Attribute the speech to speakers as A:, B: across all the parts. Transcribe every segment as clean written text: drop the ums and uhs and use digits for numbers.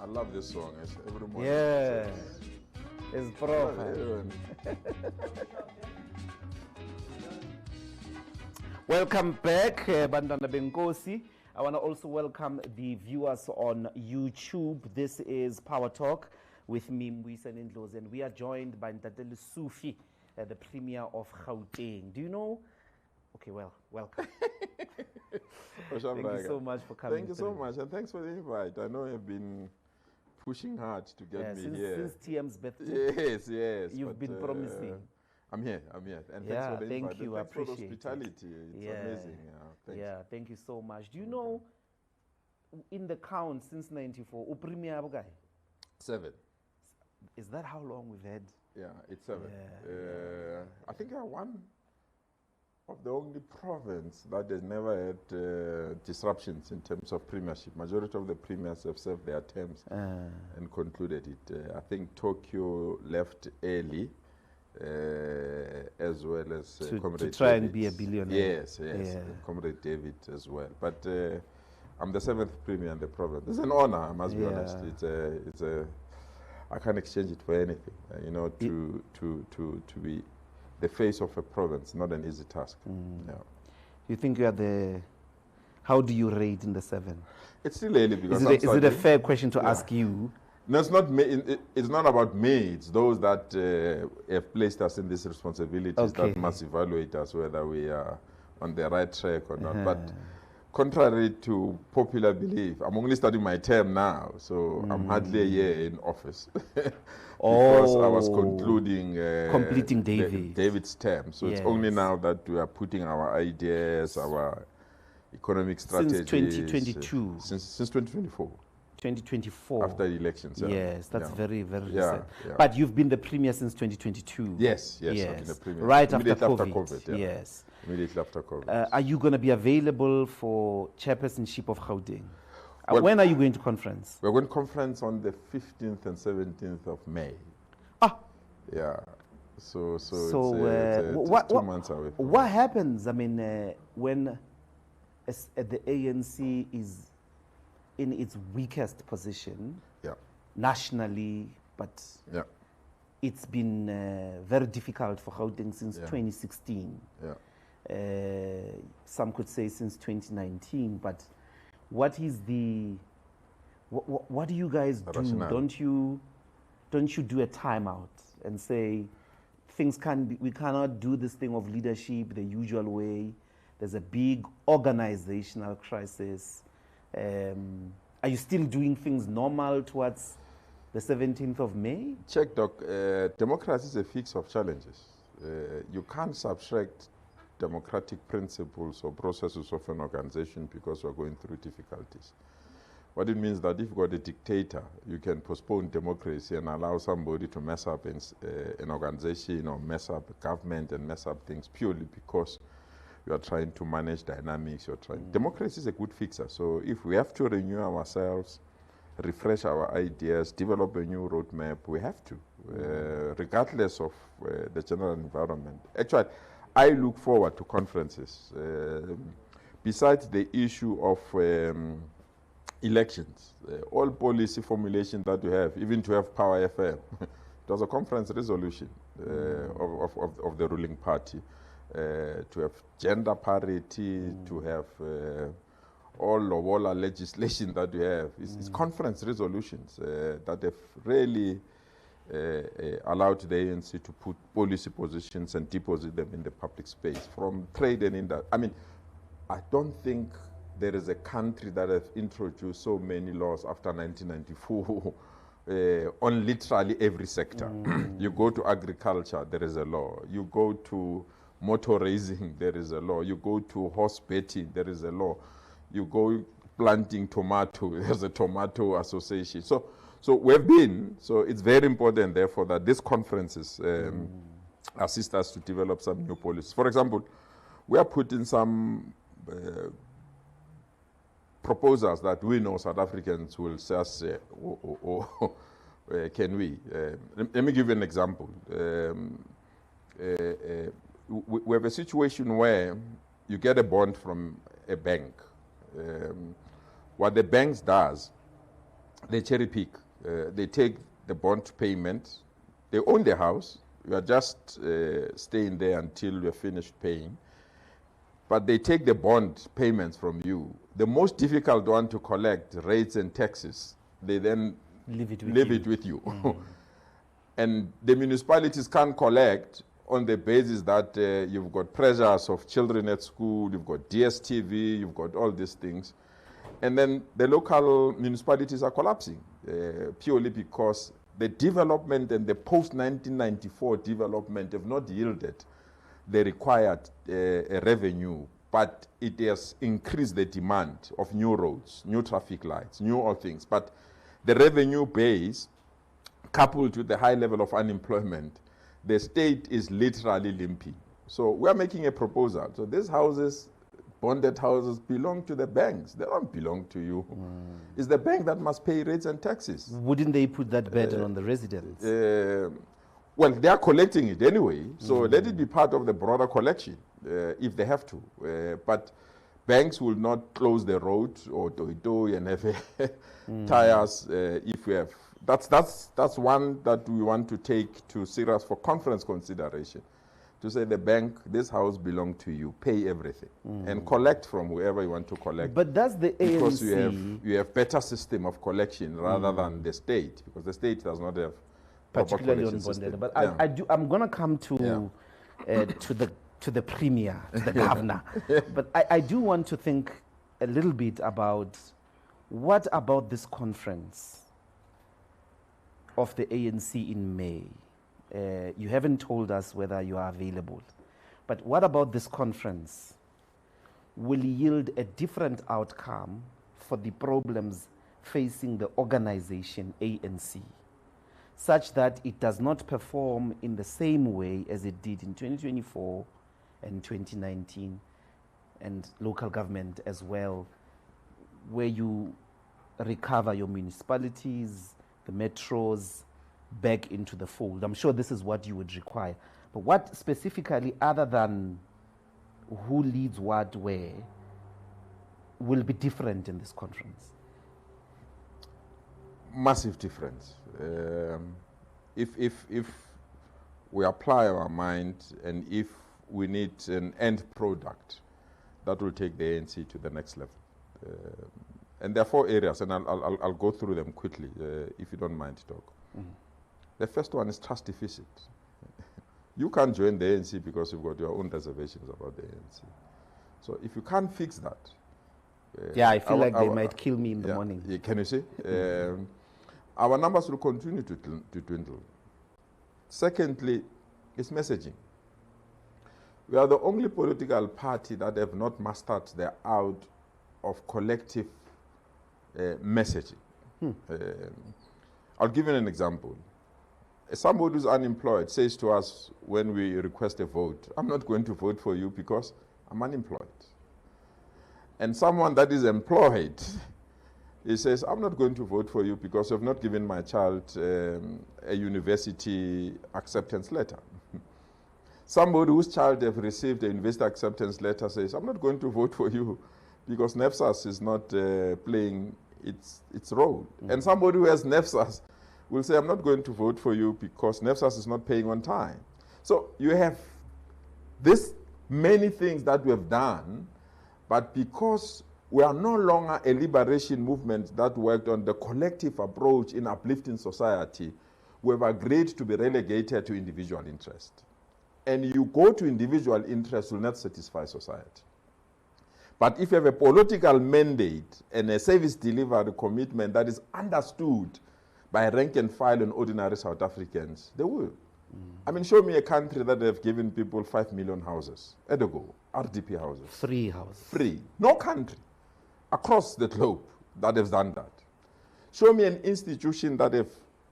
A: I love this song. It's every morning.
B: Yeah. It's proper. Welcome back, Bandana Benkosi. I want to also welcome the viewers on YouTube. This is Power Talk with me, Mbuyiseni Ndlozi, and we are joined by Dr Lesufi, the Premier of Gauteng. Do you know? Okay, well, welcome. Thank you so much for coming.
A: Thank you so much, and thanks for the invite. I know you've been pushing hard to get me here.
B: Since TM's birthday.
A: Yes.
B: You've been promising.
A: I'm here. And thanks for the invite.
B: Thank you. I appreciate
A: for the hospitality. It's amazing. Thanks.
B: Thank you so much. Do you know, in the count since '94, Premier guy?
A: 7. Is
B: that how long we've had?
A: Yeah, it's 7. I think I one of the only province that has never had disruptions in terms of premiership. Majority of the premiers have served their terms and concluded it. I think Tokyo left early, as well as
B: to try and be a billionaire.
A: Yes, Comrade David as well. But I'm the 7th premier in the province. It's an honor, I must be honest. It's a I can't exchange it for anything. To be the face of a province, not an easy task.
B: You think you are the? How do you rate in the 7?
A: It's still early because
B: is it a fair question to ask you?
A: No, it's not me. It's not about me. It's those that have placed us in these responsibilities that must evaluate us whether we are on the right track or not. But contrary to popular belief, I'm only starting my term now, so I'm hardly a year in office because I was completing David's term. So it's only now that we are putting our ideas, our economic strategies.
B: Since 2022.
A: Since 2024.
B: 2024.
A: After the elections.
B: Yes, that's very, very recent. But you've been the premier since 2022.
A: Yes. I've been the premier.
B: Right after COVID. Yes.
A: Immediately after COVID.
B: Are you going to be available for chairpersonship of Gauteng? When are you going to conference?
A: We're going to conference on the 15th and 17th of May. Yeah. So it's 2 months away.
B: What happens, when the ANC is in its weakest position nationally, but it's been very difficult for Gauteng since 2016. Some could say since 2019, but what is what do you guys do? Don't you do a timeout and say we cannot do this thing of leadership the usual way? There's a big organizational crisis. Are you still doing things normal towards the 17th of May?
A: Check, Doc. Democracy is a fix of challenges. You can't subtract democratic principles or processes of an organization because we're going through difficulties. What it means that if you've got a dictator, you can postpone democracy and allow somebody to mess up an organization or mess up a government and mess up things purely because you are trying to manage dynamics. Democracy is a good fixer. So if we have to renew ourselves, refresh our ideas, develop a new roadmap, we have to, regardless of the general environment. Actually, I look forward to conferences. Besides the issue of elections, all policy formulation that we have, even to have Power FM, it was a conference resolution of the ruling party. To have gender parity, to have all our legislation that we have. It's conference resolutions that have really allowed the ANC to put policy positions and deposit them in the public space, from trade and industry. I don't think there is a country that has introduced so many laws after 1994 on literally every sector. You go to agriculture, there is a law. You go to motor racing, there is a law. You go to horse betting, there is a law. You go planting tomato, there's a tomato association. So we've been, so it's very important therefore that these conferences assist us to develop some new policies. For example, we are putting some proposals that we know South Africans will just say, can we? Let me give you an example. We have a situation where you get a bond from a bank. What the bank does, they cherry pick. They take the bond payment. They own the house. You are just staying there until you're finished paying. But they take the bond payments from you. The most difficult one to collect, rates and taxes, they then
B: leave it with you.
A: And the municipalities can't collect on the basis that you've got pressures of children at school, you've got DSTV, you've got all these things. And then the local municipalities are collapsing purely because the development and the post-1994 development have not yielded the required revenue, but it has increased the demand of new roads, new traffic lights, new all things. But the revenue base, coupled with the high level of unemployment, the state is literally limping. So we're making a proposal. So these houses, bonded houses, belong to the banks. They don't belong to you. It's the bank that must pay rates and taxes.
B: Wouldn't they put that burden on the residents?
A: Well, they are collecting it anyway, so let it be part of the broader collection if they have to. But banks will not close the road or do and have tires if we have. That's one that we want to take to serious for conference consideration. To say the bank, this house belongs to you, pay everything and collect from whoever you want to collect.
B: But does the ANC...
A: Because you have better system of collection rather than the state, because the state does not have
B: particularly on bonded. But I'm going to come to the premier, to the governor. But I do want to think a little bit about what about this conference of the ANC in May. You haven't told us whether you are available. But what about this conference will yield a different outcome for the problems facing the organization ANC, such that it does not perform in the same way as it did in 2024 and 2019, and local government as well, where you recover your municipalities, the metros, back into the fold? I'm sure this is what you would require. But what specifically, other than who leads what where, will be different in this conference?
A: Massive difference. If we apply our mind and if we need an end product that will take the ANC to the next level. And there are 4 areas, and I'll go through them quickly, if you don't mind, Doc. The first one is trust deficit. You can't join the ANC because you've got your own reservations about the ANC. So if you can't fix that...
B: I feel like they might kill me in the morning.
A: Can you see? Our numbers will continue to dwindle. Secondly, it's messaging. We are the only political party that have not mastered the art of collective messaging. I'll give you an example. Somebody who's unemployed says to us when we request a vote, I'm not going to vote for you because I'm unemployed. And someone that is employed, he says, I'm not going to vote for you because you've not given my child a university acceptance letter. Somebody whose child have received a university acceptance letter says, I'm not going to vote for you because NEFSAS is not playing its role. And somebody who has NEFSAS will say, I'm not going to vote for you because NEFSAS is not paying on time. So you have this many things that we have done, but because we are no longer a liberation movement that worked on the collective approach in uplifting society, we have agreed to be relegated to individual interest. And you go to individual interest will not satisfy society. But if you have a political mandate and a service delivery commitment that is understood by rank and file and ordinary South Africans, they will. I mean, show me a country that have given people 5 million houses at a go, RDP houses.
B: Free houses. Free.
A: No country across the globe that has done that. Show me an institution that have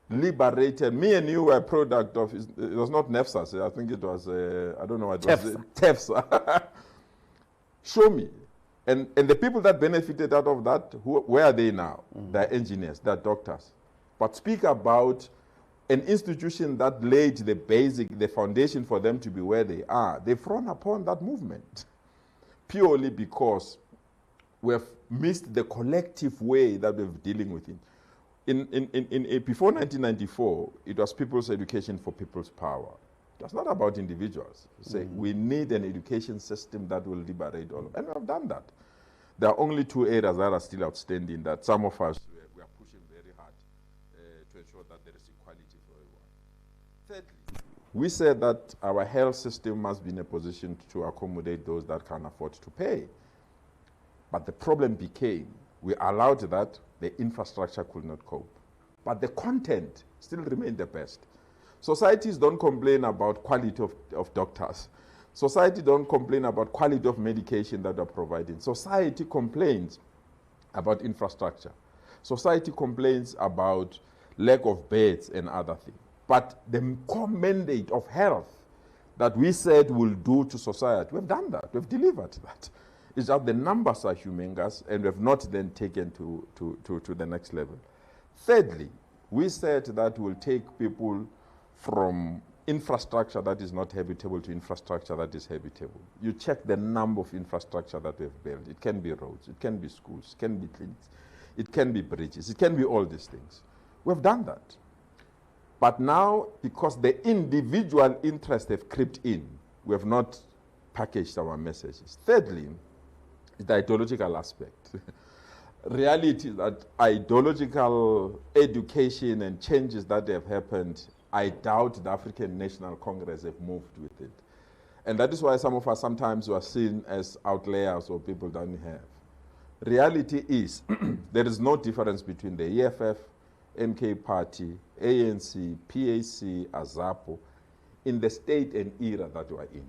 A: liberated. Me and you were a product of, it was not NEFSAS, I think it was, I don't know what it was. TEFSA. Show me. And the people that benefited out of that, where are they now? They're engineers, they're doctors. But speak about an institution that laid the foundation for them to be where they are. They frown upon that movement purely because we have missed the collective way that we're dealing with it. Before 1994, it was people's education for people's power. It was not about individuals. Say, we need an education system that will liberate all of, and we have done that. There are only two areas that are still outstanding that some of us we are pushing very hard to ensure that there is equality for everyone. Thirdly, we said that our health system must be in a position to accommodate those that can afford to pay. But the problem became, we allowed that, the infrastructure could not cope. But the content still remained the best. Societies don't complain about quality of doctors. Society don't complain about quality of medication that are provided. Society complains about infrastructure. Society complains about lack of beds and other things. But the core mandate of health that we said we'll do to society, we've done that, we've delivered that. It's that the numbers are humongous and we have not then taken to the next level. Thirdly, we said that we'll take people from infrastructure that is not habitable to infrastructure that is habitable. You check the number of infrastructure that we've built. It can be roads, it can be schools, it can be clinics, it can be bridges, it can be all these things. We've done that. But now, because the individual interests have crept in, we have not packaged our messages. Thirdly, the ideological aspect. Reality is that ideological education and changes that have happened, I doubt the African National Congress have moved with it. And that is why some of us sometimes were seen as outliers or people that don't have. Reality is, there is no difference between the EFF, MK Party, ANC, PAC, AZAPO, in the state and era that we are in.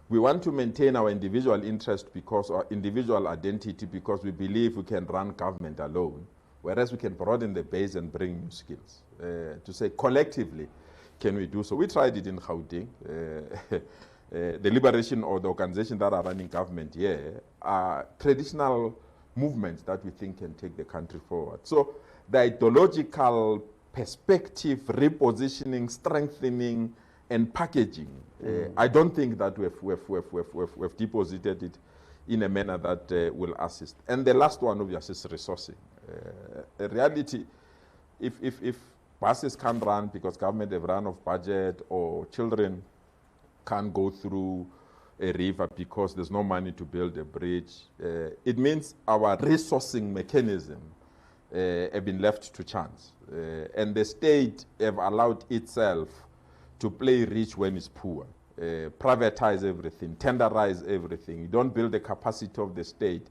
A: We want to maintain our individual interest because our individual identity because we believe we can run government alone, whereas we can broaden the base and bring new skills. To say collectively, can we do so? We tried it in Gauteng. The liberation or the organization that are running government here are traditional movements that we think can take the country forward. So the ideological perspective, repositioning, strengthening, and packaging, I don't think that we've deposited it in a manner that will assist. And the last one, obviously, is resourcing. Reality, if buses can't run because government have run off budget or children can't go through a river because there's no money to build a bridge, it means our resourcing mechanism have been left to chance. And the state have allowed itself to play rich when it's poor, privatize everything, tenderize everything. You don't build the capacity of the state,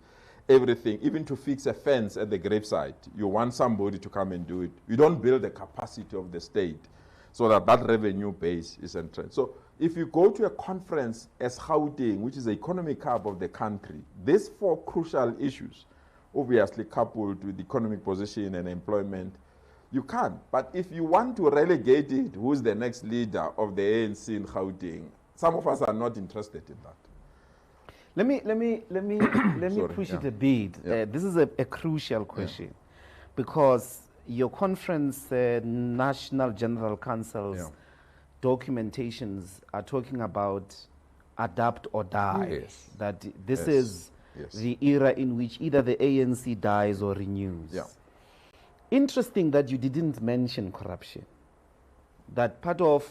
A: everything, even to fix a fence at the gravesite. You want somebody to come and do it. You don't build the capacity of the state so that that revenue base is entrenched. So if you go to a conference as Gauteng, which is the economic hub of the country, these four crucial issues, obviously coupled with economic position and employment, you can't. But if you want to relegate it, who's the next leader of the ANC in Gauteng, some of us are not interested in that.
B: Let me push it a bit.
A: Yeah.
B: This is a crucial question because your conference, National General Council's documentations are talking about adapt or die.
A: Yes.
B: That this is the era in which either the ANC dies or renews.
A: Yeah.
B: Interesting that you didn't mention corruption. That part of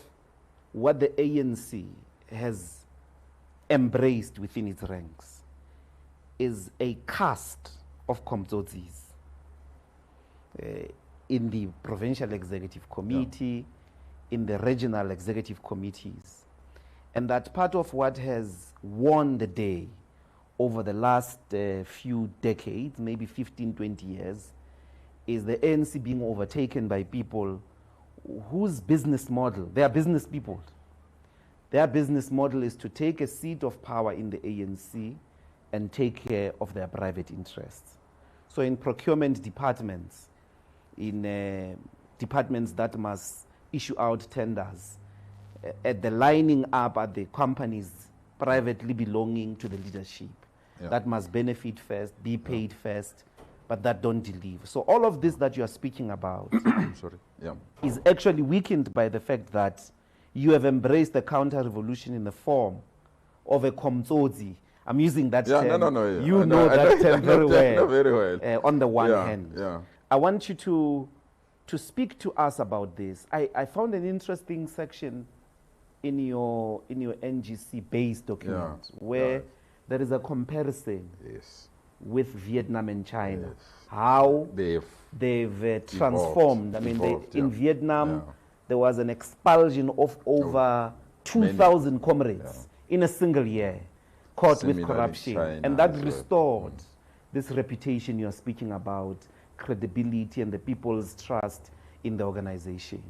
B: what the ANC has embraced within its ranks is a caste of Komtsotzis in the Provincial Executive Committee, in the regional executive committees. And that part of what has won the day over the last few decades, maybe 15, 20 years, is the ANC being overtaken by people whose business model, they are business people. Their business model is to take a seat of power in the ANC and take care of their private interests. So in procurement departments, in departments that must issue out tenders, at the lining up at the companies privately belonging to the leadership, that must benefit first, be paid first, but that don't deliver. So all of this that you are speaking about is actually weakened by the fact that you have embraced the counter-revolution in the form of a Komtsotsi. I'm using that term. You know that term very well.
A: Very well.
B: On the one hand. I want you to speak to us about this. I found an interesting section in your NGC base document where there is a comparison with Vietnam and China. How they've transformed. I mean, in Vietnam, there was an expulsion of over 2,000 comrades in a single year caught with corruption. And that restored this reputation you're speaking about, credibility and the people's trust in the organization.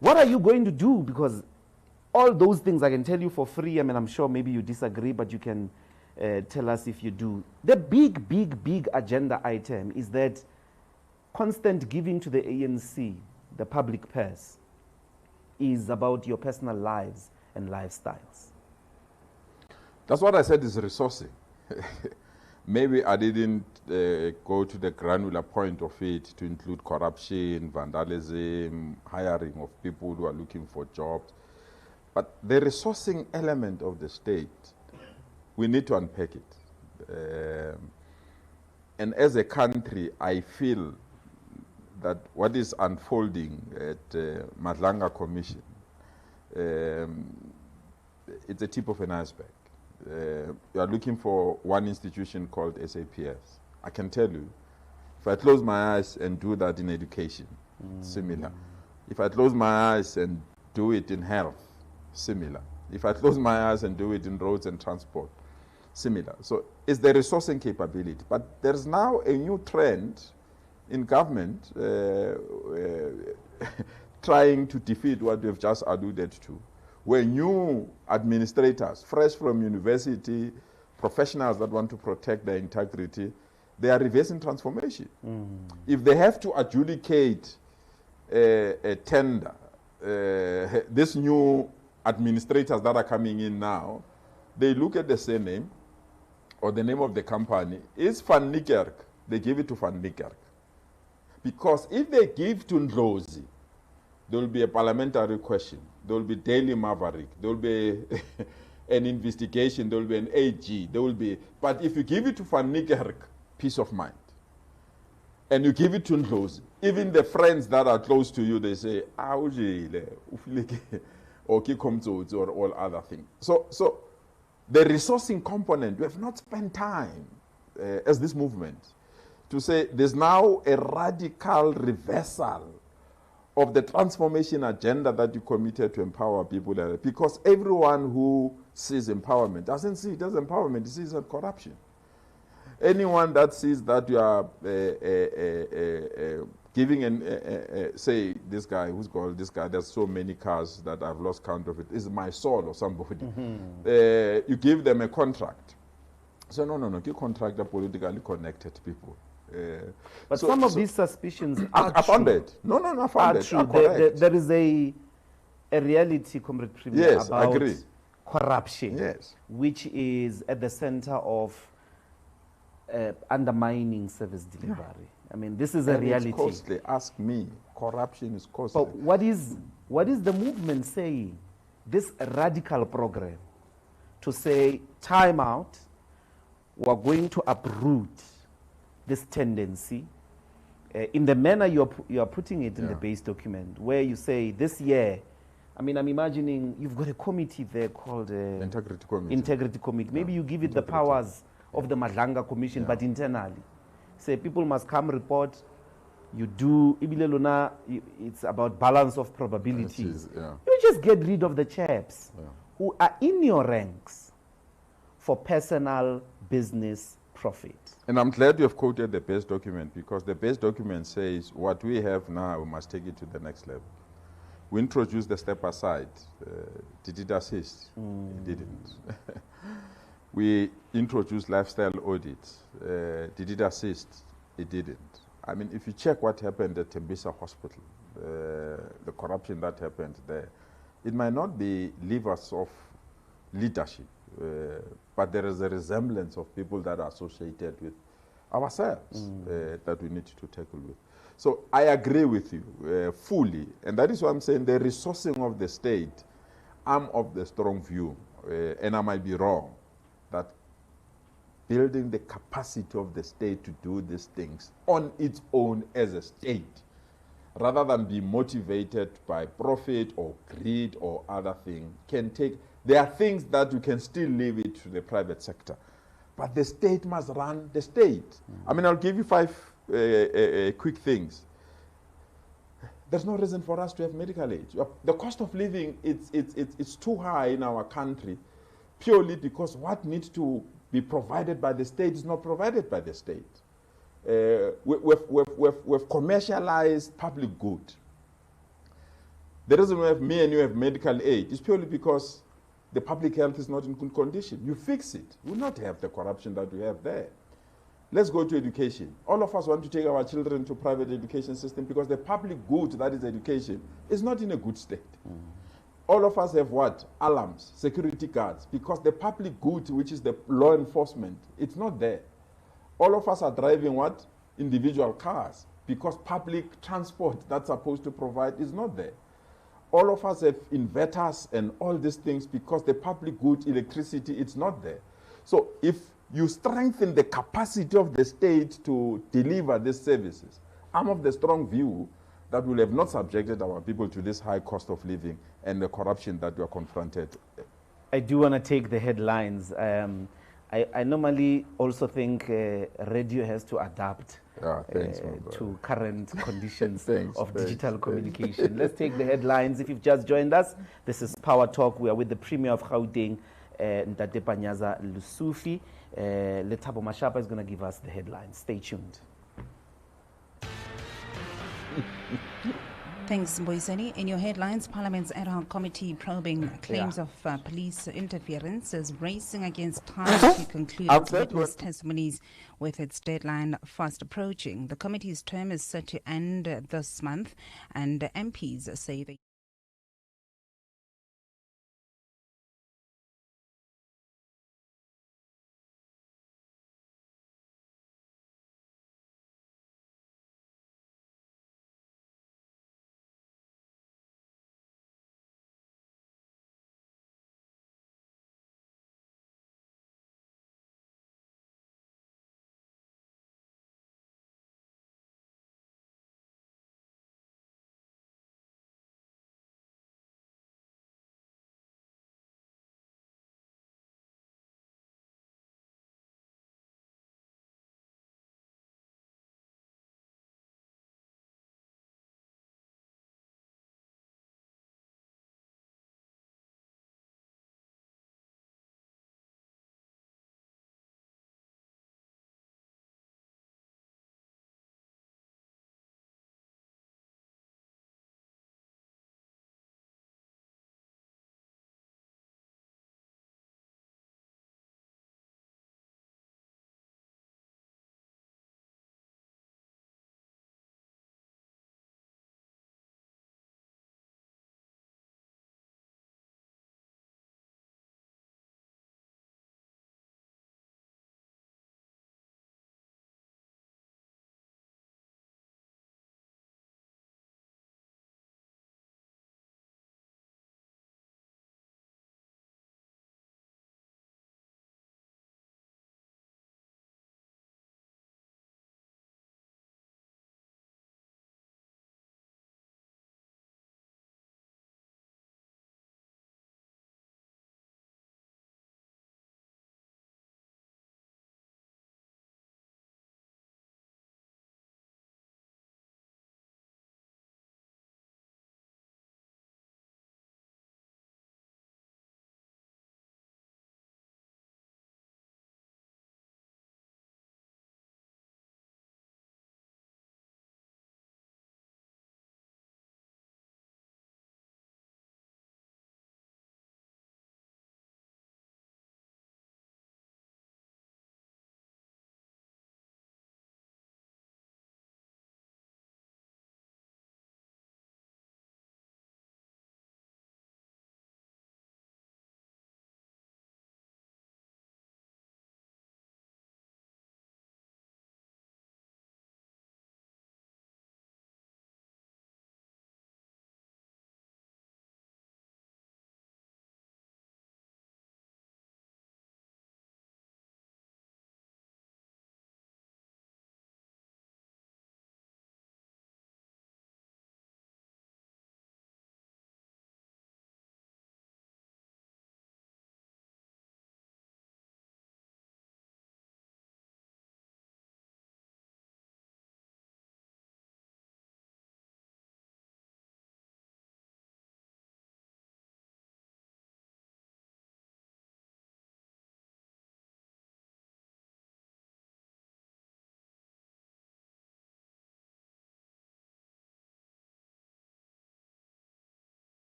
B: What are you going to do? Because all those things I can tell you for free. I mean, I'm sure maybe you disagree, but you can tell us if you do. The big agenda item is that constant giving to the ANC, the public purse, is about your personal lives and lifestyles.
A: That's what I said is resourcing. Maybe I didn't go to the granular point of it to include corruption, vandalism, hiring of people who are looking for jobs. But the resourcing element of the state, we need to unpack it. And as a country, I feel that what is unfolding at Madlanga Commission, it's a tip of an iceberg. You are looking for one institution called SAPS. I can tell you, if I close my eyes and do that in education, similar. If I close my eyes and do it in health, similar. If I close my eyes and do it in roads and transport, similar. So it's the resourcing capability. But there's now a new trend in government trying to defeat what we've just alluded to, where new administrators, fresh from university, professionals that want to protect their integrity, they are reversing transformation. If they have to adjudicate a tender, this new administrators that are coming in now, they look at the surname or the name of the company. Is Van Niekerk, they give it to Van Niekerk. Because if they give to Ndlozi, there will be a parliamentary question. There will be daily maverick. There will be an investigation. There will be an AG. There will be. But if you give it to Van Niekerk, peace of mind. And you give it to Ndlozi, even the friends that are close to you, they say, or all other things. So the resourcing component, we have not spent time as this movement to say there's now a radical reversal of the transformation agenda that you committed to empower people. Because everyone who sees empowerment doesn't see it as empowerment, he sees it as corruption. Anyone that sees that you are giving say, this guy, who's called this guy, there's so many cars that I've lost count of it, is my soul or somebody. You give them a contract. So no, you contract the politically connected people.
B: But some of these suspicions are
A: founded. No, I found it.
B: There is a reality, Comrade Premier, about corruption, which is at the center of undermining service delivery. I mean, this is a reality.
A: It's costly. Ask me. Corruption is costly.
B: But what is the movement saying? This radical program to say, time out, we're going to uproot this tendency in the manner you are putting it in the base document, where you say this year, I mean, I'm imagining you've got a committee there called
A: Integrity Committee.
B: Integrity Committee. Maybe you give it the powers of the Madlanga Commission, but internally. Say people must come report, you do, it's about balance of probabilities. You just get rid of the chaps who are in your ranks for personal business profit.
A: And I'm glad you have quoted the base document, because the base document says what we have now, we must take it to the next level. We introduced the step aside. Did it assist? It didn't. We introduced lifestyle audits. Did it assist? It didn't. I mean, if you check what happened at Tembisa Hospital, the corruption that happened there, it might not be levers of leadership, but there is a resemblance of people that are associated with ourselves that we need to tackle with. So I agree with you fully, and that is why I'm saying the resourcing of the state, I'm of the strong view, and I might be wrong, that building the capacity of the state to do these things on its own as a state, rather than be motivated by profit or greed or other thing, there are things that you can still leave it to the private sector. But the state must run the state. I mean, I'll give you 5 quick things. There's no reason for us to have medical aid. The cost of living, it's too high in our country, purely because what needs to be provided by the state is not provided by the state. We've commercialized public good. The reason we have me and you have medical aid is purely because the public health is not in good condition. You fix it, you will not have the corruption that we have there. Let's go to education. All of us want to take our children to private education system because the public good, that is education, is not in a good state. All of us have what? Alarms, security guards, because the public good, which is the law enforcement, it's not there. All of us are driving what? Individual cars, because public transport that's supposed to provide is not there. All of us have inverters and all these things because the public good, electricity, it's not there. So if you strengthen the capacity of the state to deliver these services, I'm of the strong view that will have not subjected our people to this high cost of living and the corruption that we are confronted.
B: I do want to take the headlines. I normally also think radio has to adapt to current conditions of digital communication. Let's take the headlines. If you've just joined us, this is Power Talk. We are with the Premier of Gauteng, Dr Panyaza Lesufi. Letabo Mashapa is going to give us the headlines. Stay tuned.
C: Thanks, Mbuyiseni. In your headlines, Parliament's ad hoc committee probing claims of police interference is racing against time to conclude witness testimonies with its deadline fast approaching. The committee's term is set to end this month, and MPs say they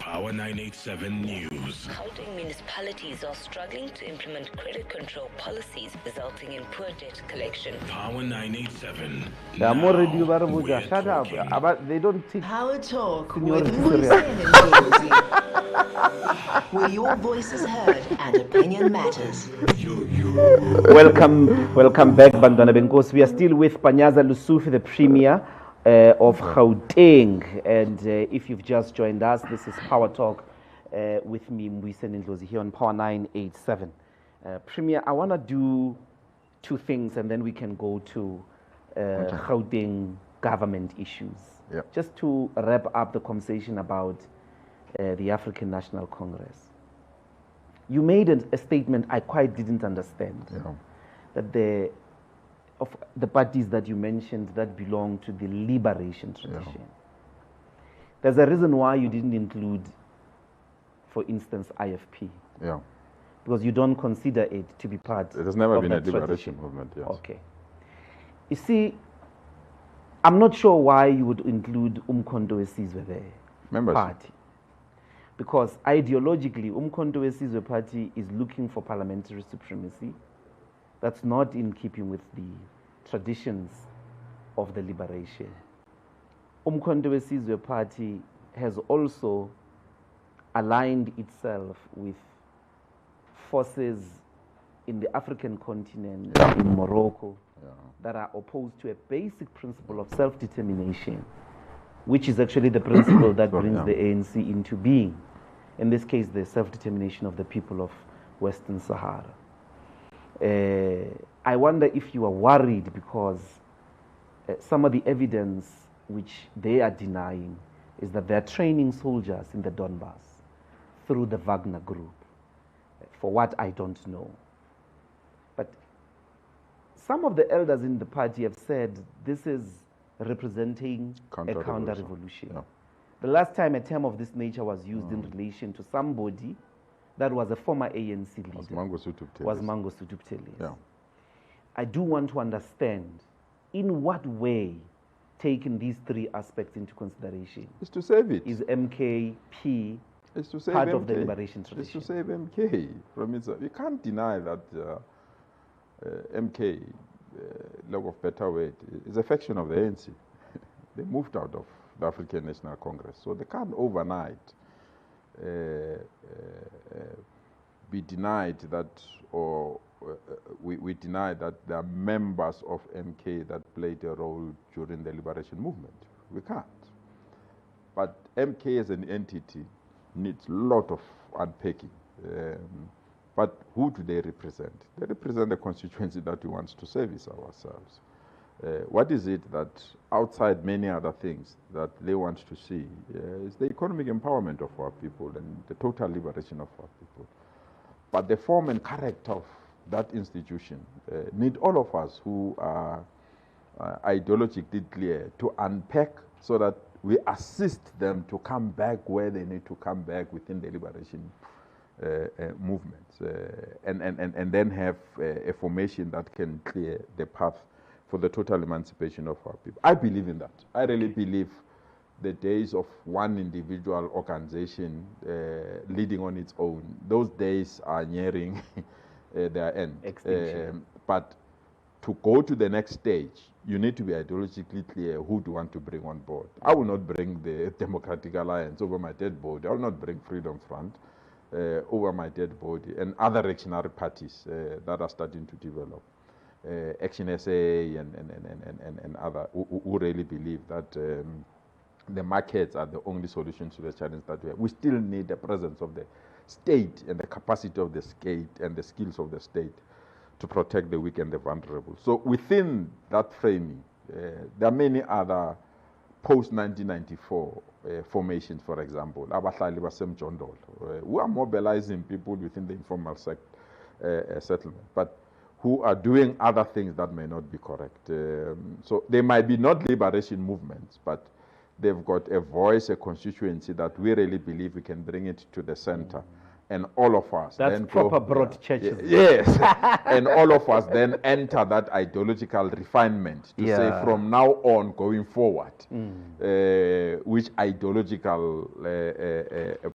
D: Power 987 News.
E: Gauteng municipalities are struggling to implement credit control policies, resulting in poor debt collection.
D: Power 987.
B: Yeah, more
D: Now
B: radio bar
D: we're
B: shut up.
D: talking.
B: But they don't take
F: Power Talk
B: seniority
F: with
B: serious.
F: Mbuyiseni Ndlozi, where your voice is heard and opinion matters.
B: Welcome back, Bantwana Benkosi. We are still with Panyaza Lesufi, the Premier of Gauteng. And if you've just joined us, this is Power Talk with me, Mbuyiseni Ndlozi, here on Power 987. Premier, I want to do two things and then we can go to Gauteng government issues.
A: Yep.
B: Just to wrap up the conversation about the African National Congress. You made a statement I quite didn't understand.
A: Yeah.
B: That of the parties that you mentioned that belong to the liberation tradition. There's a reason why you didn't include, for instance, IFP.
A: Yeah.
B: Because you don't consider it to be part
A: It has never
B: of
A: been a
B: that
A: liberation
B: tradition.
A: movement, yes.
B: Okay. You see, I'm not sure why you would include Umkhonto weSizwe there.
A: Membership.
B: Party. Because ideologically, Umkhonto weSizwe party is looking for parliamentary supremacy. That's not in keeping with the traditions of the liberation. Umkhonto weSizwe party has also aligned itself with forces in the African continent, in Morocco, that are opposed to a basic principle of self-determination, which is actually the principle that brings the ANC into being. In this case, the self-determination of the people of Western Sahara. I wonder if you are worried because some of the evidence which they are denying is that they are training soldiers in the Donbass through the Wagner group. For what, I don't know. But some of the elders in the party have said this is representing a counter-revolution.
A: Yeah.
B: The last time a term of this nature was used in relation to somebody that was a former ANC leader was Mangosuthu Buthelezi.
A: Yeah.
B: I do want to understand in what way, taking these three aspects into consideration,
A: It's to save it.
B: is MKP
A: It's to save
B: part
A: MK.
B: of the liberation tradition?
A: It's to save MK from it. You can't deny that MK, lack of better word, is a faction of the ANC. They moved out of the African National Congress, so they can't overnight be denied that, or we deny that there are members of MK that played a role during the liberation movement. We can't. But MK as an entity needs a lot of unpacking. But who do they represent? They represent the constituency that we want to service ourselves. What is it that, outside many other things, that they want to see is the economic empowerment of our people and the total liberation of our people. But the form and character of that institution need all of us who are ideologically clear to unpack so that we assist them to come back where they need to come back within the liberation movements, and then have a formation that can clear the path for the total emancipation of our people. I believe in that. I really believe the days of one individual organization leading on its own, those days are nearing their end. But to go to the next stage, you need to be ideologically clear who do you want to bring on board. I will not bring the Democratic Alliance over my dead body. I will not bring Freedom Front over my dead body, and other reactionary parties that are starting to develop. Action SA and other who really believe that the markets are the only solution to the challenge that we have. We still need the presence of the state and the capacity of the state and the skills of the state to protect the weak and the vulnerable. So within that framing, there are many other post-1994 formations, for example, Abahlali baseMjondolo, who are mobilizing people within the informal settlement, but who are doing other things that may not be correct. So they might be not liberation movements, but they've got a voice, a constituency that we really believe we can bring it to the center and all of us
B: That's
A: then
B: proper broad churches.
A: Yes, and all of us then enter that ideological refinement to say from now on going forward, which ideological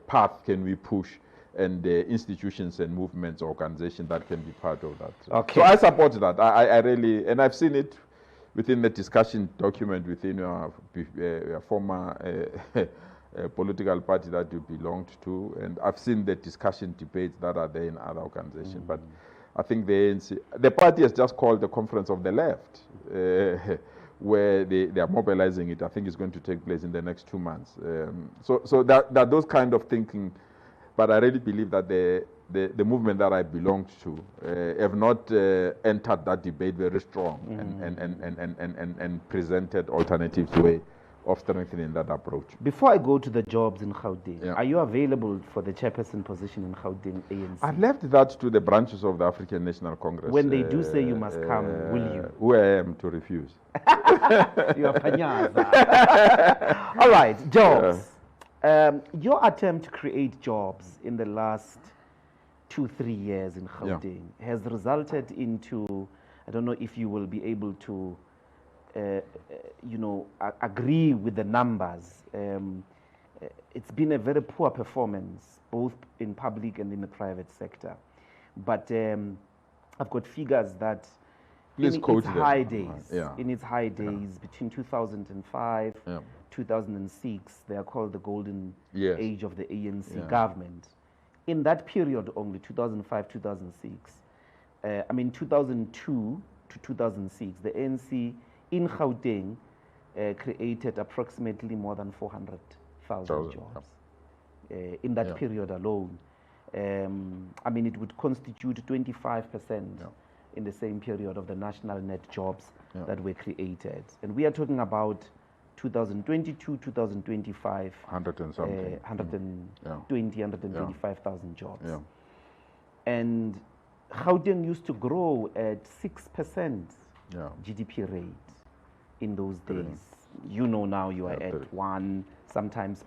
A: path can we push, and institutions and movements, organizations that can be part of that.
B: Okay.
A: So I support that. I really, and I've seen it within the discussion document within your former political party that you belonged to, and I've seen the discussion debates that are there in other organizations. But I think the ANC, the party has just called the Conference of the Left, where they are mobilizing it. I think it's going to take place in the next 2 months. So that those kind of thinking, but I really believe that the movement that I belonged to have not entered that debate very strong and presented alternatives way of strengthening that approach.
B: Before I go to the jobs in Gauteng,
A: Yeah.
B: are you available for the chairperson position in Gauteng ANC?
A: I've left that to the branches of the African National Congress.
B: When they do say you must come, will you?
A: Who I am to refuse.
B: You are Panyaza. All right, jobs. Your attempt to create jobs in the last 2-3 years in Gauteng has resulted into, I don't know if you will be able to agree with the numbers. It's been a very poor performance, both in public and in the private sector. But I've got figures that
A: Please
B: in
A: quote
B: its
A: them.
B: high days,
A: Yeah.
B: in its high days, between 2005, 2006, they are called the golden age of the ANC government. In that period only, 2005, 2006, 2002 to 2006, the ANC in Gauteng created approximately more than 400,000 jobs in that period alone. It would constitute 25% in the same period of the national net jobs that were created. And we are talking about 2022, 2025,
A: 100 and something.
B: 125,000 jobs.
A: Yeah.
B: And Gauteng used to grow at 6% GDP rate in those days. You know now you are at 1, sometimes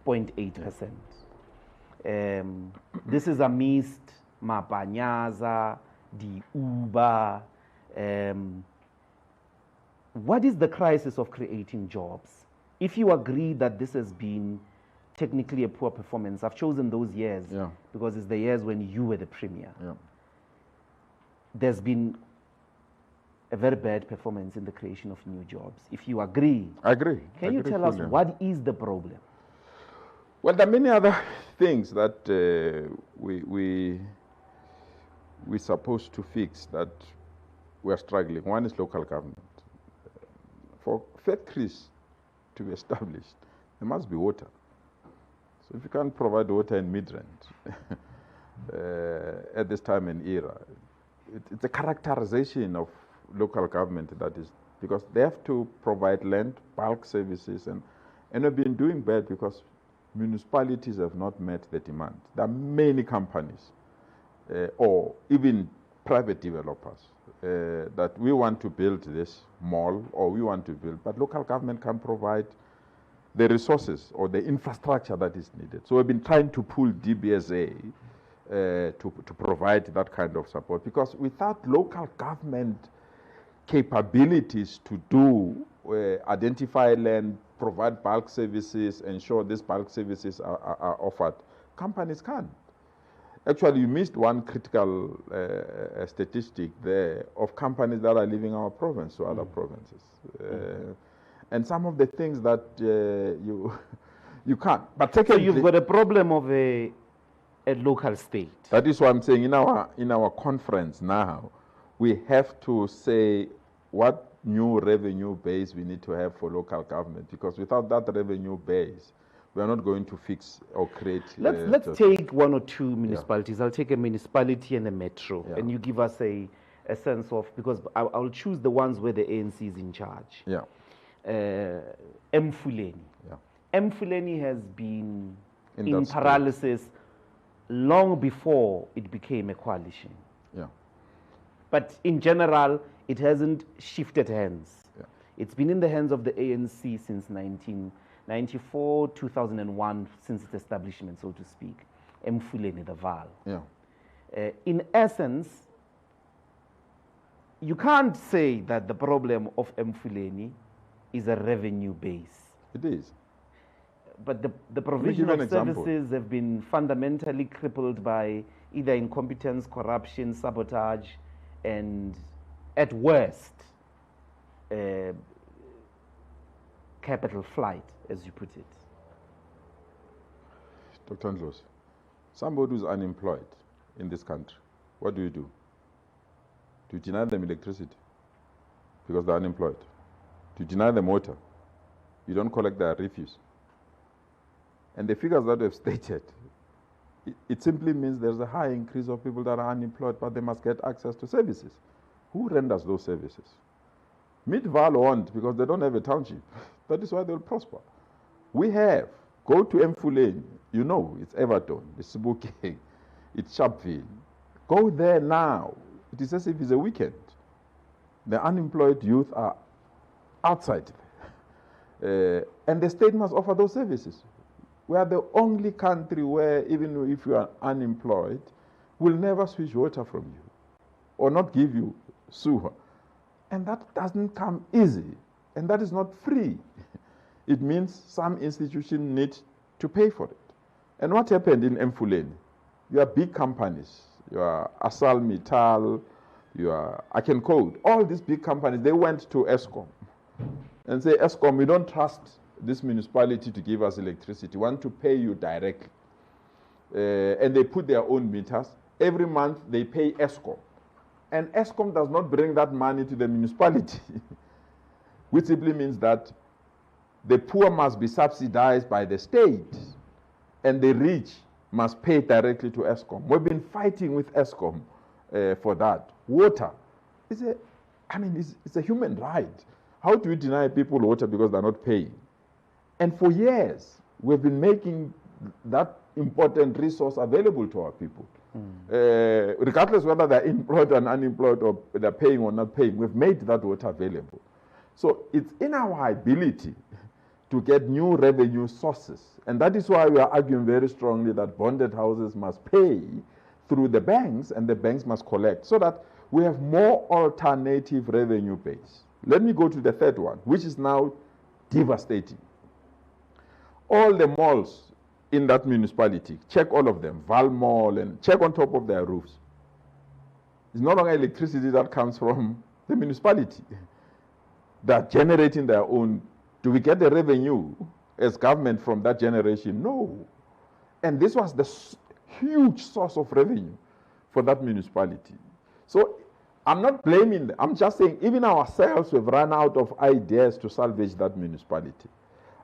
B: 0.8%. This is amidst Mapanyaza, the Uber. What is the crisis of creating jobs? If you agree that this has been technically a poor performance, I've chosen those years because it's the years when you were the premier. There's been a very bad performance in the creation of new jobs. If you agree,
A: I agree.
B: Can you tell us what is the problem?
A: Well, there are many other things that we're supposed to fix that we're struggling. One is local government. For factories to be established, there must be water. So if you can't provide water in Midrand at this time and era, it's a characterization of local government that is, because they have to provide land, bulk services, and have been doing bad because municipalities have not met the demand. There are many companies or even private developers that we want to build this mall or we want to build, but local government can provide the resources or the infrastructure that is needed. So we've been trying to pull DBSA to provide that kind of support, because without local government capabilities to do, identify land, provide bulk services, ensure these bulk services are offered, companies can't. Actually, you missed one critical statistic there of companies that are leaving our province to other provinces. And some of the things that you can't. But secondly,
B: so you've got a problem of a local state.
A: That is what I'm saying. In our conference now, we have to say what new revenue base we need to have for local government, because without that revenue base, we are not going to fix or create.
B: Let's take one or two municipalities. I'll take a municipality and a metro, and you give us a sense of, because I'll choose the ones where the ANC is in charge. Mfuleni. Mfuleni has been in paralysis long before it became a coalition. But in general, it hasn't shifted hands. It's been in the hands of the ANC since 1994, 2001, since its establishment, so to speak. Emfuleni, the Val.
A: Yeah.
B: In essence, you can't say that the problem of Emfuleni is a revenue base.
A: It is.
B: But the provision
A: give an
B: of
A: example.
B: services have been fundamentally crippled by either incompetence, corruption, sabotage, and at worst, capital flight, as you put it.
A: Dr. Ndlozi, somebody who's unemployed in this country, what do? Do you deny them electricity because they're unemployed? Do you deny them water? You don't collect their refuse. And the figures that we've stated, it simply means there's a high increase of people that are unemployed, but they must get access to services. Who renders those services? Mid-Val won't, because they don't have a township. That is why they'll prosper. We have. Go to Emfuleni. You know, it's Everton, it's Sebokeng, it's Sharpeville. Go there now. It is as if it's a weekend. The unemployed youth are outside. And the state must offer those services. We are the only country where, even if you are unemployed, we'll never switch water from you or not give you sewer. And that doesn't come easy. And that is not free. It means some institution need to pay for it. And what happened in Emfuleni? You are big companies. You are Asal Metal, you are, I can quote, all these big companies, they went to ESCOM and say, ESCOM, we don't trust this municipality to give us electricity. We want to pay you directly. And they put their own meters. Every month they pay ESCOM. And ESCOM does not bring that money to the municipality, which simply means that the poor must be subsidized by the state and the rich must pay directly to ESCOM. We've been fighting with ESCOM for that. Water, it's a human right. How do you deny people water because they're not paying? And for years, we've been making that important resource available to our people. Regardless whether they're employed or unemployed or they're paying or not paying, we've made that water available. So it's in our ability to get new revenue sources. And that is why we are arguing very strongly that bonded houses must pay through the banks and the banks must collect so that we have more alternative revenue base. Let me go to the third one, which is now devastating. All the malls in that municipality, check all of them, Val Mall, and check on top of their roofs. It's no longer electricity that comes from the municipality. They're generating their own. Do we get the revenue as government from that generation? No. And this was the huge source of revenue for that municipality. So I'm not blaming them. I'm just saying even ourselves, we've run out of ideas to salvage that municipality.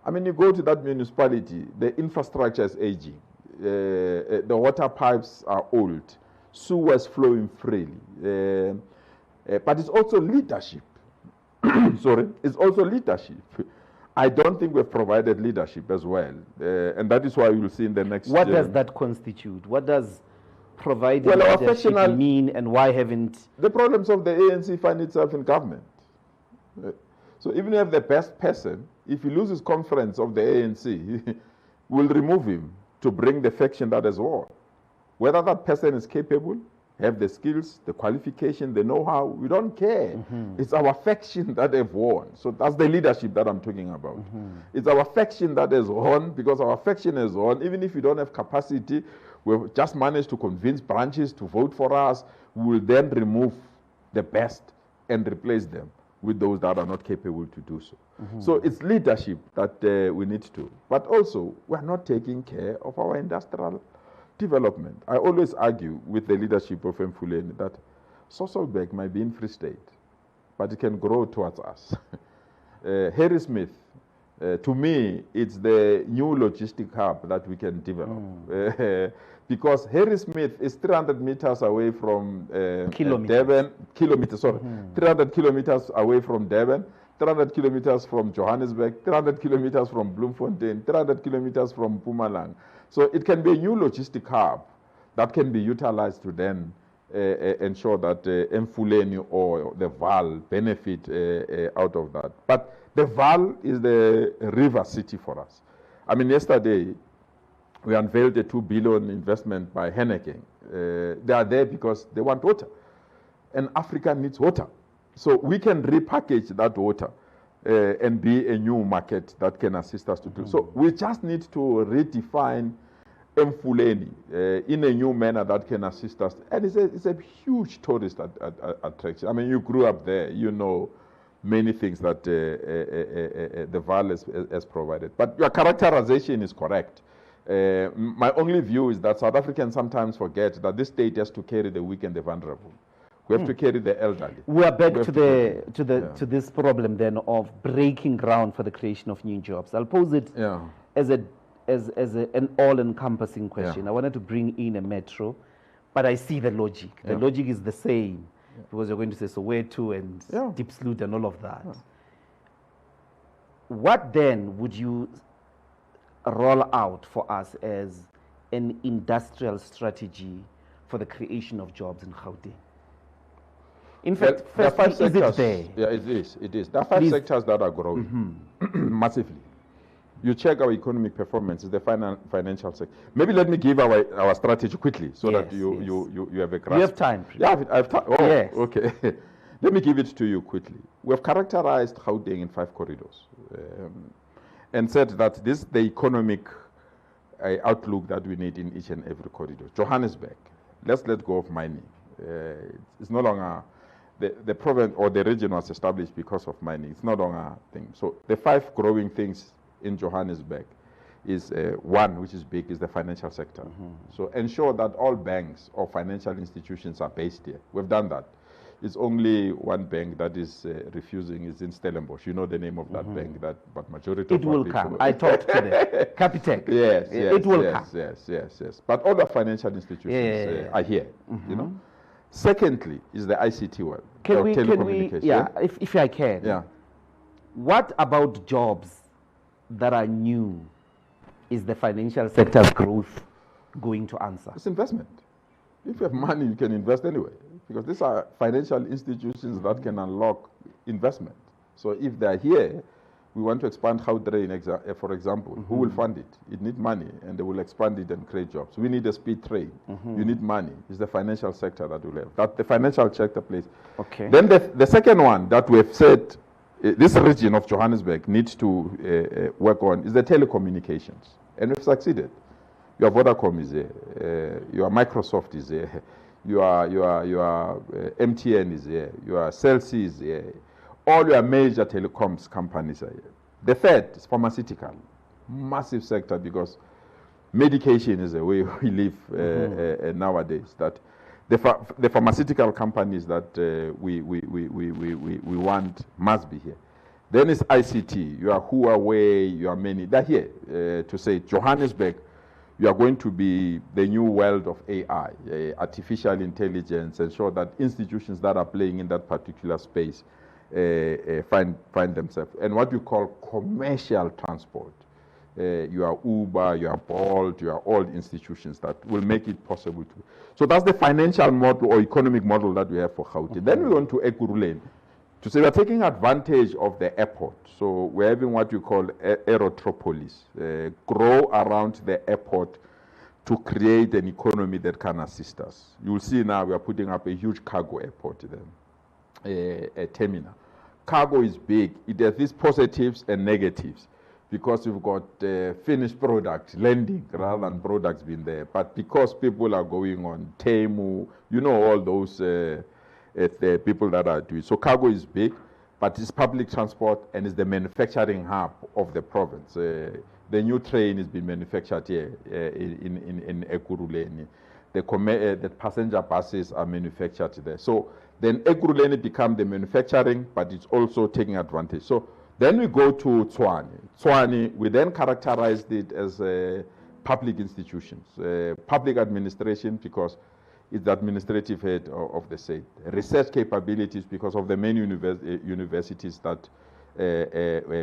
A: I mean, you go to that municipality, the infrastructure is aging. The water pipes are old. Sewers flowing freely. But it's also leadership. Sorry, it's also leadership. I don't think we've provided leadership as well. And that is why you'll see in the next...
B: What does that constitute? What does providing leadership mean, and why haven't...
A: The problems of the ANC find itself in government. So even if you have the best person, if he loses confidence of the ANC, we'll remove him to bring the faction that has won. Whether that person is capable, have the skills, the qualification, the know-how, we don't care. It's our faction that have won. So that's the leadership that I'm talking about. It's our faction that has won, because our faction has won. Even if we don't have capacity, we've just managed to convince branches to vote for us. We will then remove the best and replace them with those that are not capable to do so. So it's leadership that we need to. But also, we're not taking care of our industrial development. I always argue with the leadership of Emfuleni that Sasolburg might be in Free State, but it can grow towards us. Harrismith, to me, it's the new logistic hub that we can develop. Because Harrismith is 300 meters away from Durban, 300 kilometers away from Durban, 300 kilometers from Johannesburg, 300 kilometers from Bloemfontein, 300 kilometers from Mpumalanga. So it can be a new logistic hub that can be utilized to then ensure that Emfuleni or the Val benefit out of that. But the Val is the river city for us. I mean, yesterday, We unveiled a 2 billion investment by Henneken. They are there because they want water. And Africa needs water. So we can repackage that water and be a new market that can assist us to do. So we just need to redefine Mfuleni in a new manner that can assist us. And it's a huge tourist attraction. I mean, you grew up there, you know many things that the Val has provided. But your characterization is correct. My only view is that South Africans sometimes forget that this state has to carry the weak and the vulnerable. We have to carry the elderly.
B: We are back to this problem then of breaking ground for the creation of new jobs. I'll pose it as an all-encompassing question. I wanted to bring in a metro, but I see the logic. The logic is the same because you're going to say Soweto and Deep Sloot and all of that. What then would you roll out for us as an industrial strategy for the creation of jobs in Gauteng? In fact, firstly, is it there?
A: Yeah, it is. It is. There are 5 sectors that are growing massively. You check our economic performance, it's the financial sector. Maybe let me give our strategy quickly so that you have a grasp.
B: You have time.
A: Yeah, I have time. Oh,
B: yes.
A: Okay. Let me give it to you quickly. We have characterized Gauteng in 5 corridors and said that this is the economic outlook that we need in each and every corridor. Johannesburg, let's let go of mining. It's no longer... The province or the region was established because of mining. It's no longer a thing. So the 5 growing things in Johannesburg is one, which is big, is the financial sector. So ensure that all banks or financial institutions are based here. We've done that. It's only one bank that is refusing. It's in Stellenbosch. You know the name of that bank, but majority
B: it will come. I talked to them. Capitec.
A: Yes,
B: it will come.
A: Yes. But all the financial institutions are here. You know. Secondly, is the ICT world.
B: Can we, if I can.
A: Yeah.
B: What about jobs that are new is the financial sector's growth going to answer?
A: It's investment. If you have money, you can invest anyway, because these are financial institutions that can unlock investment. So if they're here, we want to expand Gauteng, for example. Who will fund it? It needs money, and they will expand it and create jobs. We need a speed train. You need money. It's the financial sector that will have. That the financial sector plays.
B: Okay.
A: Then the second one that we've said, this region of Johannesburg needs to work on is the telecommunications. And we've succeeded. Your Vodacom is there. Your Microsoft is there. Your MTN is there. Your Cell C is there. All your major telecoms companies are here. The third is pharmaceutical. Massive sector, because medication is the way we live nowadays. That the pharmaceutical companies that we want must be here. Then it's ICT. You are Huawei, you are many. They're here to say Johannesburg, you are going to be the new world of AI, artificial intelligence, ensure that institutions that are playing in that particular space find themselves. And what you call commercial transport. You are Uber, you are Bolt, you are all institutions that will make it possible to. So that's the financial model or economic model that we have for Gauteng. Then we want to Ekurhuleni to say we're taking advantage of the airport. So we're having what you call aerotropolis, grow around the airport to create an economy that can assist us. You'll see now we are putting up a huge cargo airport there, a terminal. Cargo is big. It has these positives and negatives, because you've got finished product landing rather than products being there. But because people are going on Temu, you know, all those the people that are doing. So cargo is big, but it's public transport and it's the manufacturing hub of the province. The new train is being manufactured here in Ekurhuleni. The passenger buses are manufactured there. So then Ekurhuleni becomes the manufacturing, but it's also taking advantage. So then we go to Tshwane. Tshwane, we then characterized it as public institutions, public administration, because it's the administrative head of the state. Research capabilities, because of the many universities that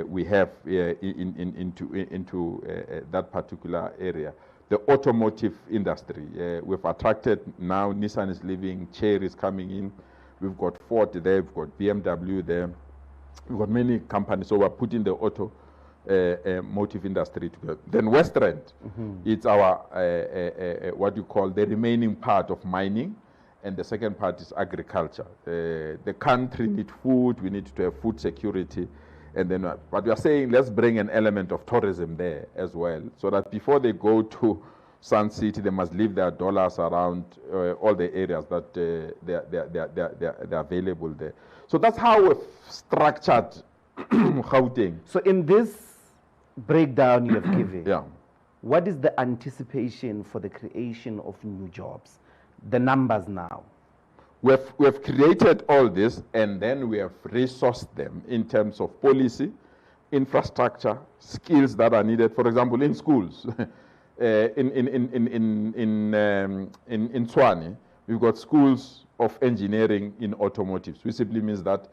A: we have into that particular area. The automotive industry, we've attracted now, Nissan is leaving, Chery is coming in, we've got Ford there, we've got BMW there, we've got many companies, so we're putting the auto motive industry together. Then West Rand, it's our, what you call the remaining part of mining, and the second part is agriculture. The country needs food, we need to have food security, and then, but we are saying let's bring an element of tourism there as well, so that before they go to Sun City, they must leave their dollars around all the areas that they're available there. So that's how we've structured Gauteng.
B: So in this breakdown you have given,
A: Yeah.
B: what is the anticipation for the creation of new jobs? The numbers now.
A: We've created all this, and then we have resourced them in terms of policy, infrastructure, skills that are needed. For example, in schools, in Tshwane, we've got schools of engineering in automotives, which simply means that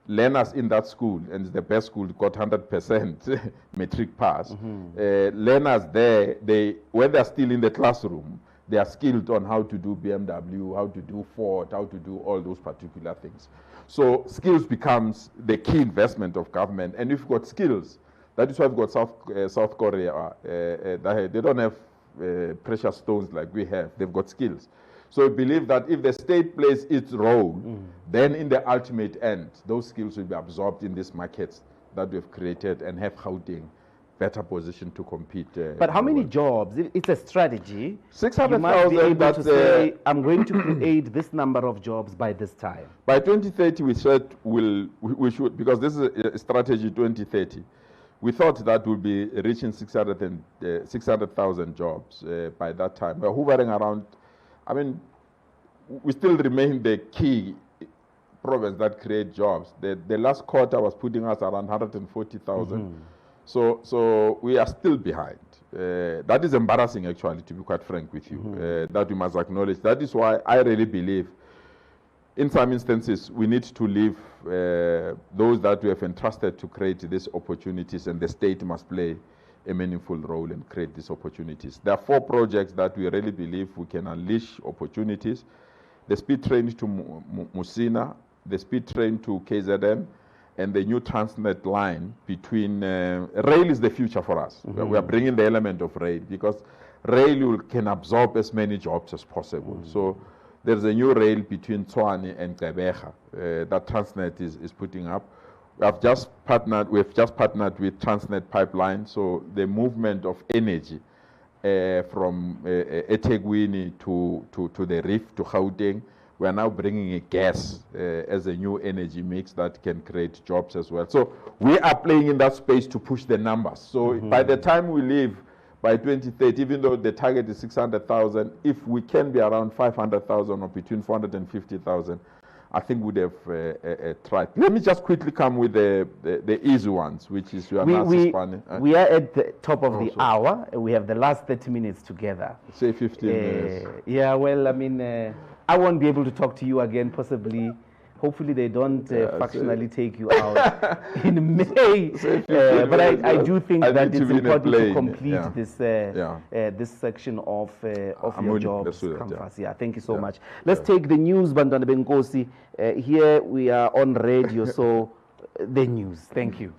A: learners in that school, and it's the best school, got 100% metric pass. Learners there, when they're still in the classroom, they are skilled on how to do BMW, how to do Ford, how to do all those particular things. So skills becomes the key investment of government. And if you've got skills, that is why we've got South Korea. They don't have precious stones like we have. They've got skills. So we believe that if the state plays its role, then in the ultimate end, those skills will be absorbed in these markets that we've created and have Gauteng better position to compete.
B: But how many jobs? It's a strategy.
A: 600,000.
B: You must be able to say, I'm going to create this number of jobs by this time.
A: By 2030, we said we should, because this is a strategy 2030. We thought that we'll be reaching 600,000 jobs by that time. We're hovering around. I mean, we still remain the key province that create jobs. The last quarter was putting us around 140,000. So we are still behind. That is embarrassing, actually, to be quite frank with you, that we must acknowledge. That is why I really believe, in some instances, we need to leave those that we have entrusted to create these opportunities, and the state must play a meaningful role and create these opportunities. There are 4 projects that we really believe we can unleash opportunities. The speed train to Musina, the speed train to KZN, and the new Transnet line between, rail is the future for us. We are bringing the element of rail, because rail can absorb as many jobs as possible. So there's a new rail between Tshwane and Gqeberha that Transnet is putting up. We've just partnered with Transnet Pipeline, so the movement of energy from eThekwini to the Reef to Gauteng, we are now bringing a gas as a new energy mix that can create jobs as well. So we are playing in that space to push the numbers. So by the time we leave, by 2030, even though the target is 600,000, if we can be around 500,000 or between 450,000, I think we'd have tried. Let me just quickly come with the easy ones, which is your analysis.
B: We are at the top of the hour. We have the last 30 minutes together.
A: Say 15 minutes.
B: Yeah, well, I mean, I won't be able to talk to you again, possibly. Hopefully they don't factionally take you out in May. But I do think that it's important to complete this section of your jobs canvas. Yeah, thank you so much. Let's take the news, Bantwana Benkosi. Here we are on radio, so the news. Thank you.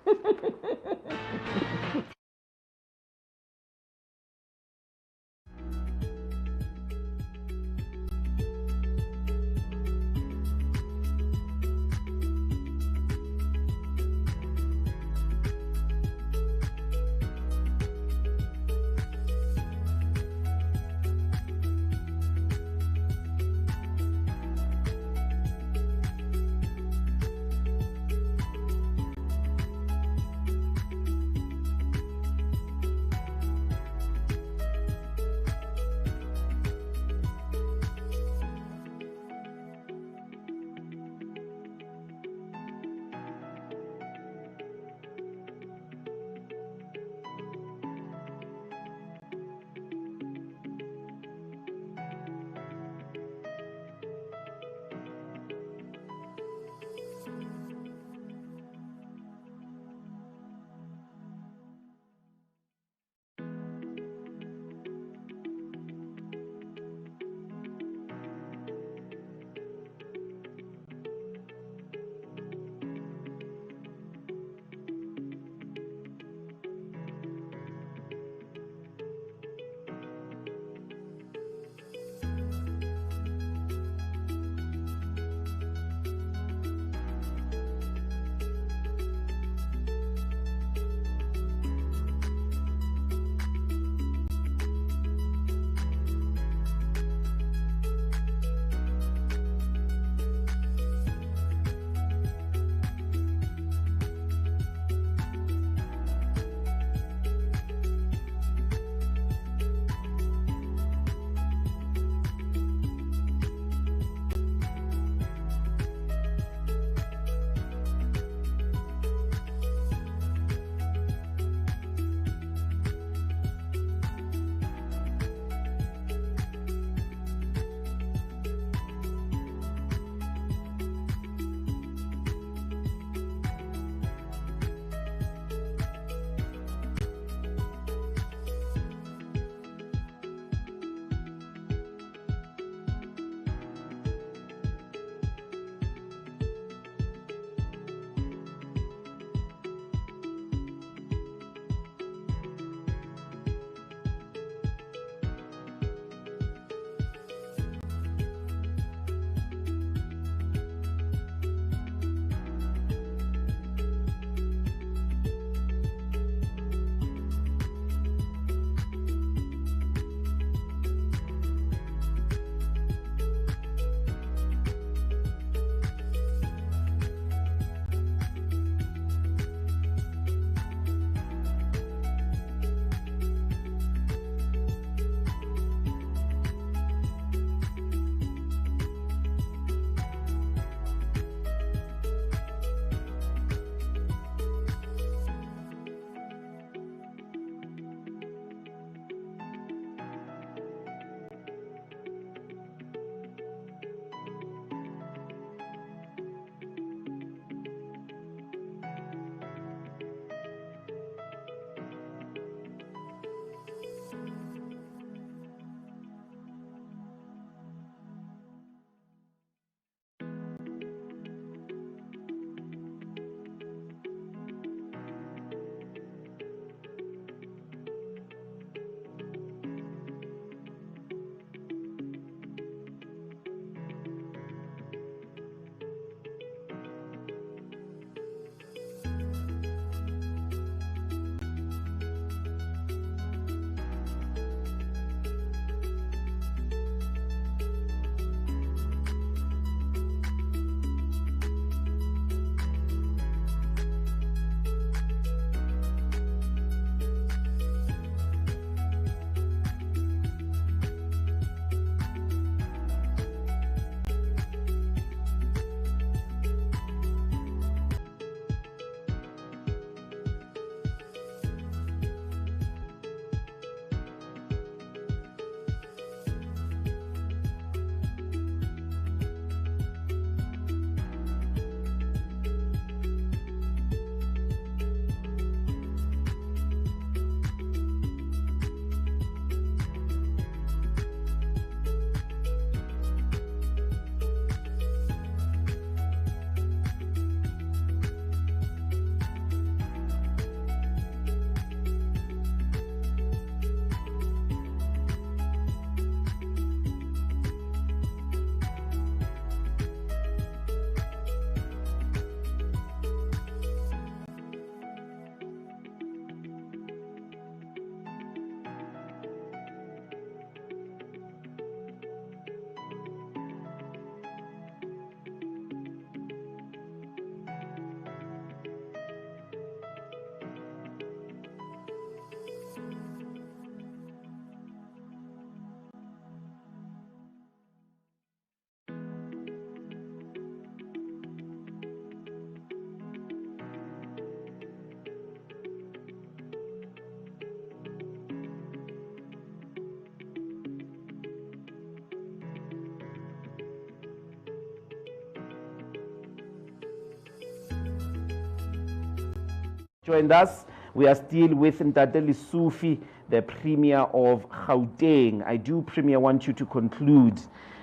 B: joined us. We are still with Dr Lesufi, the Premier of Gauteng. I do, Premier, want you to conclude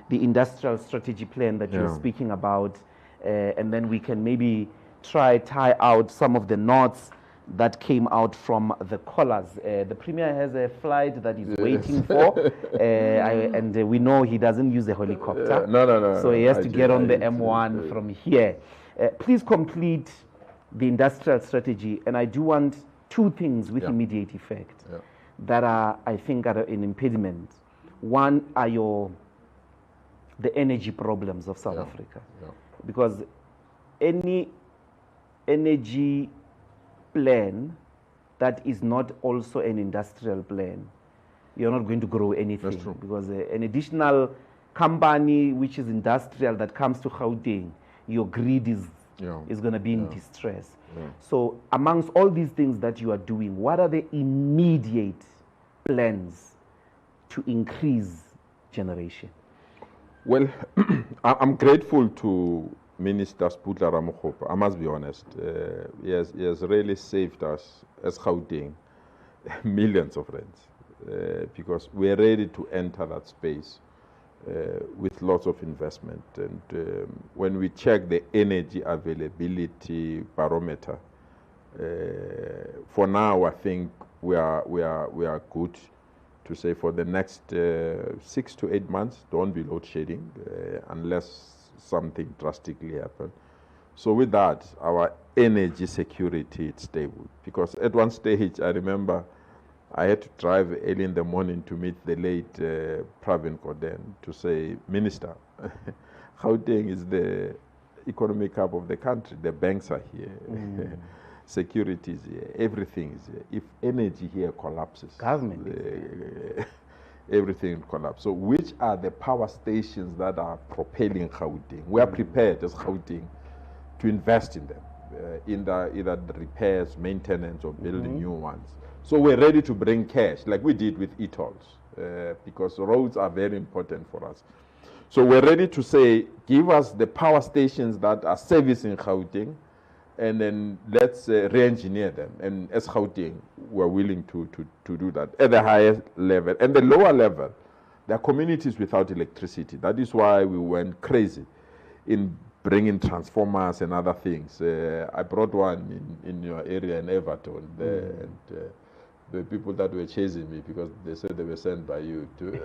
B: the industrial strategy plan that you're speaking about, and then we can maybe tie out some of the knots that came out from the callers. The Premier has a flight that he's waiting for, and we know he doesn't use a helicopter.
A: No.
B: So he has to get on the M1 from here. Please complete the industrial strategy, and I do want two things with immediate effect that are, I think, are an impediment. One are the energy problems of South Africa, because any energy plan that is not also an industrial plan, you're not going to grow anything.
A: That's true.
B: Because an additional company which is industrial that comes to Gauteng, your grid is going to be in distress. So amongst all these things that you are doing, what are the immediate plans to increase generation?
A: Well, I'm grateful to Minister Sputla Ramokgopa. I must be honest. He has really saved us as Gauteng millions of rands, because we're ready to enter that space with lots of investment. And when we check the energy availability barometer, for now I think we are good to say for the next 6 to 8 months, don't be load shedding unless something drastically happens. So with that, our energy security is stable. Because at one stage, I remember I had to drive early in the morning to meet the late Pravin Gordhan to say, Minister, Gauteng is the economic hub of the country. The banks are here. Security is here. Everything is here. If energy here collapses,
B: Government
A: everything collapses. So which are the power stations that are propelling Gauteng? We are prepared as Gauteng to invest in them, either the repairs, maintenance, or building new ones. So we're ready to bring cash, like we did with e-tolls, because roads are very important for us. So we're ready to say, give us the power stations that are servicing Gauteng, and then let's re-engineer them. And as Gauteng, we're willing to do that at the highest level. And the lower level, there are communities without electricity. That is why we went crazy in bringing transformers and other things. I brought one in your area in Everton, and the people that were chasing me because they said they were sent by you too.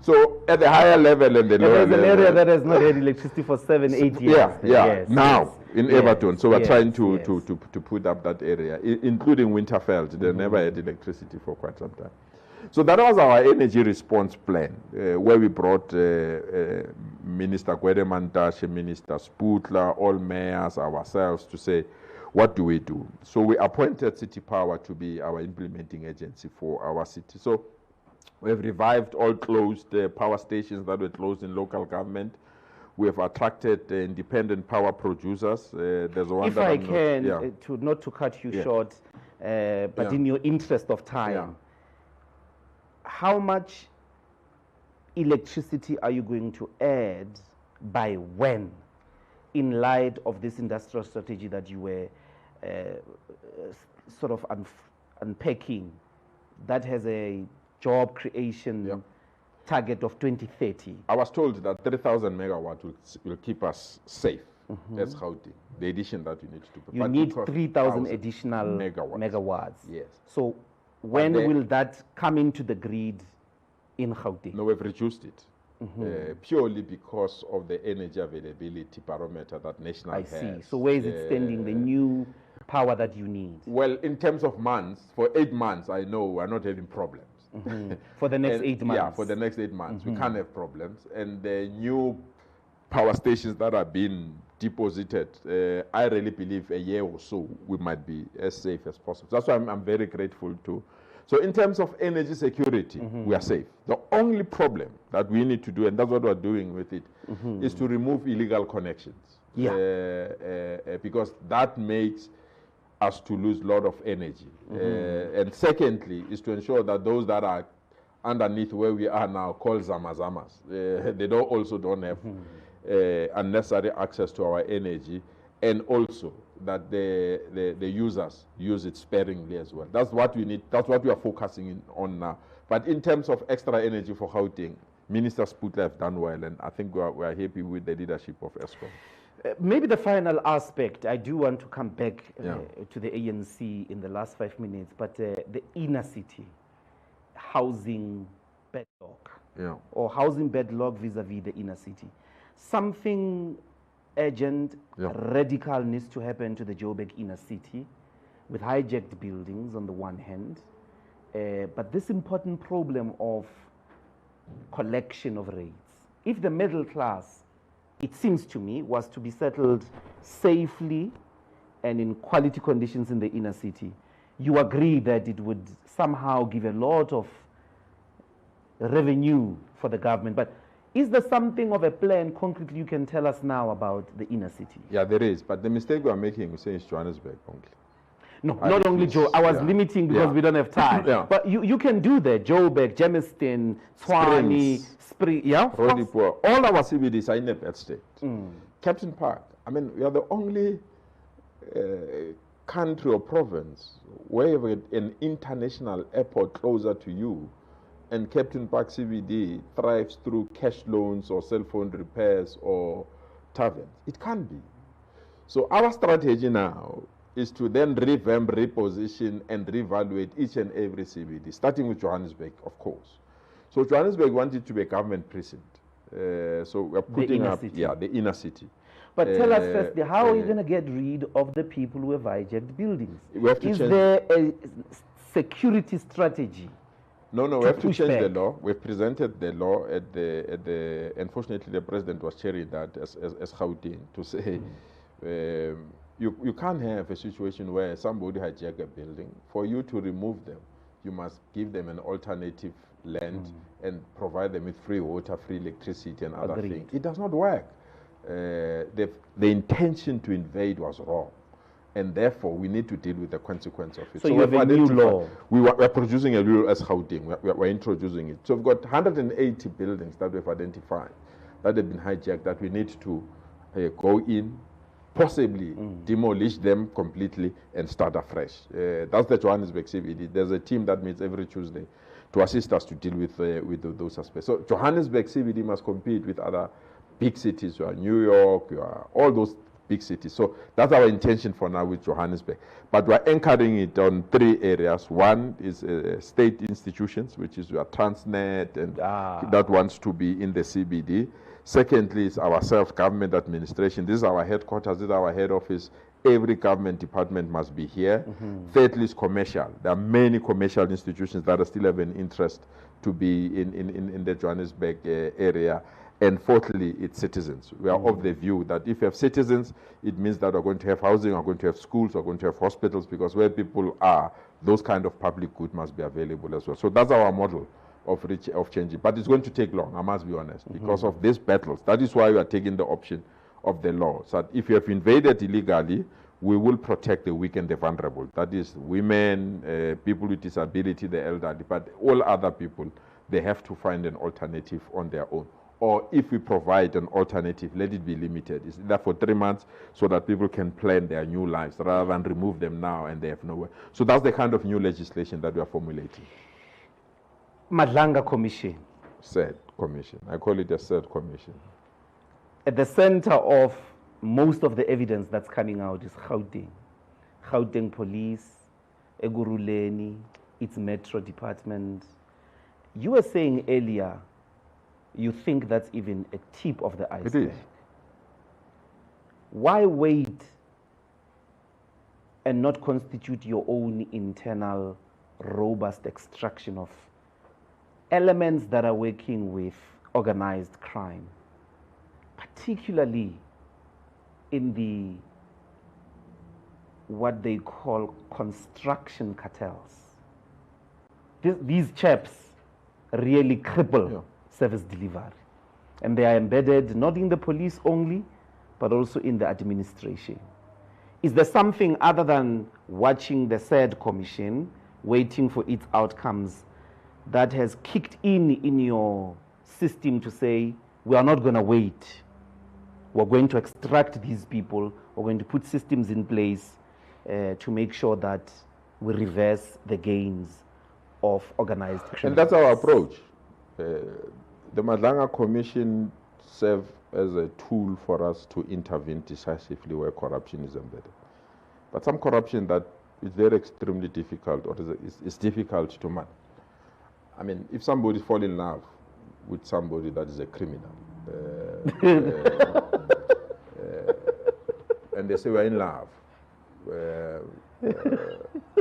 A: So at the higher level and the lower level.
B: There's an area that has not had electricity for 7-8 years.
A: Yes, now in Everton. So we're trying to put up that area, including Winterfeld. They never had electricity for quite some time. So that was our energy response plan, where we brought Minister Gwede, Minister Sputla, all mayors, ourselves to say, what do we do? So we appointed City Power to be our implementing agency for our city. So we have revived all closed power stations that were closed in local government. We have attracted independent power producers. There's one
B: if
A: that
B: I can, not to cut you short, but in your interest of time, how much electricity are you going to add by when, in light of this industrial strategy that you were sort of unpacking, that has a job creation target of 2030?
A: I was told that 3,000 megawatts will keep us safe. That's Gauteng, the addition that you need to do.
B: You need 3,000 additional megawatts.
A: Yes.
B: So when will that come into the grid in Gauteng?
A: No, we've reduced it. Purely because of the energy availability parameter that National has.
B: I see. So where is it standing, the new power that you need?
A: Well, in terms of months, for 8 months, I know we're not having problems.
B: For the next 8 months?
A: Yeah, for the next 8 months. We can't have problems. And the new power stations that are being deposited, I really believe a year or so, we might be as safe as possible. That's why I'm very grateful to. So in terms of energy security, we are safe. The only problem that we need to do, and that's what we're doing with it, is to remove illegal connections. Because that makes us to lose a lot of energy. And secondly, is to ensure that those that are underneath where we are now, called Zamazamas, they don't have unnecessary access to our energy. and also that the users use it sparingly as well. That's what we need. That's what we are focusing on now. But in terms of extra energy for Gauteng, Minister Sputler have done well, and I think we are happy with the leadership of Eskom.
B: Maybe the final aspect, I do want to come back to the ANC in the last 5 minutes, but the inner city housing bedlock, or housing bedlock vis-a-vis the inner city. Something urgent, radical needs to happen to the Joburg inner city with hijacked buildings on the one hand, but this important problem of collection of rates. If the middle class, it seems to me, was to be settled safely and in quality conditions in the inner city, you agree that it would somehow give a lot of revenue for the government. But is there something of a plan concretely you can tell us now about the inner city?
A: Yeah, there is. But the mistake we are making is saying it's Johannesburg only.
B: No, not only Joe. I was limiting because we don't have time. But you can do that. Joburg, Germiston, Tshwane, Spring.
A: Rodipo. All our CBDs are in a bad state. Captain Park. I mean, we are the only country or province where you have an international airport closer to you, and Captain Park CBD thrives through cash loans or cell phone repairs or taverns. It can't be. So our strategy now is to then revamp, reposition, and reevaluate each and every CBD, starting with Johannesburg, of course. So Johannesburg wanted to be a government precinct. So we're putting up, the inner city.
B: But tell us first, how are you going to get rid of the people who have hijacked buildings?
A: We have to
B: is there a security strategy?
A: No, we have to change the law. We've presented the law at the unfortunately, the president was chairing that as Gauteng to say, you can't have a situation where somebody hijack a building. For you to remove them, you must give them an alternative land and provide them with free water, free electricity, and other things. It does not work. The intention to invade was wrong, and therefore we need to deal with the consequence of it.
B: So you have a new law.
A: We're producing a law as Gauteng. We're introducing it. So we've got 180 buildings that we've identified that have been hijacked that we need to go in, possibly demolish them completely and start afresh. That's the Johannesburg CBD. There's a team that meets every Tuesday to assist us to deal with those aspects. So Johannesburg CBD must compete with other big cities. You are New York, you are all those big cities. So that's our intention for now with Johannesburg. But we're anchoring it on 3 areas. One is state institutions, which is your Transnet, and that wants to be in the CBD. Secondly, is our self-government administration. This is our headquarters, this is our head office. Every government department must be here. Thirdly is commercial. There are many commercial institutions that still have an interest to be in the Johannesburg area. And fourthly, it's citizens. We are of the view that if you have citizens, it means that we're going to have housing, we're going to have schools, we're going to have hospitals, because where people are, those kind of public good must be available as well. So that's our model of changing. But it's going to take long, I must be honest, because of these battles. That is why we are taking the option of the law. So that if you have invaded illegally, we will protect the weak and the vulnerable. That is women, people with disability, the elderly, but all other people, they have to find an alternative on their own. Or if we provide an alternative, let it be limited. It's there for 3 months so that people can plan their new lives rather than remove them now and they have nowhere. So that's the kind of new legislation that we are formulating.
B: Madlanga Commission.
A: SAD Commission. I call it a SAD Commission.
B: At the center of most of the evidence that's coming out is Gauteng. Gauteng Police, Eguruleni, its Metro Department. You were saying earlier, you think that's even a tip of the iceberg.
A: It is.
B: Why wait and not constitute your own internal robust extraction of elements that are working with organized crime, particularly in the what they call construction cartels? These chaps really cripple service delivery, and they are embedded not in the police only, but also in the administration. Is there something other than watching the SAD Commission, waiting for its outcomes, that has kicked in your system to say, we are not going to wait, We're going to extract these people. We're going to put systems in place to make sure that we reverse the gains of organized crime.
A: And that's our approach. The Madlanga Commission serve as a tool for us to intervene decisively where corruption is embedded. But some corruption that is very extremely difficult or is difficult to manage. I mean, if somebody fall in love with somebody that is a criminal, and they say we're in love,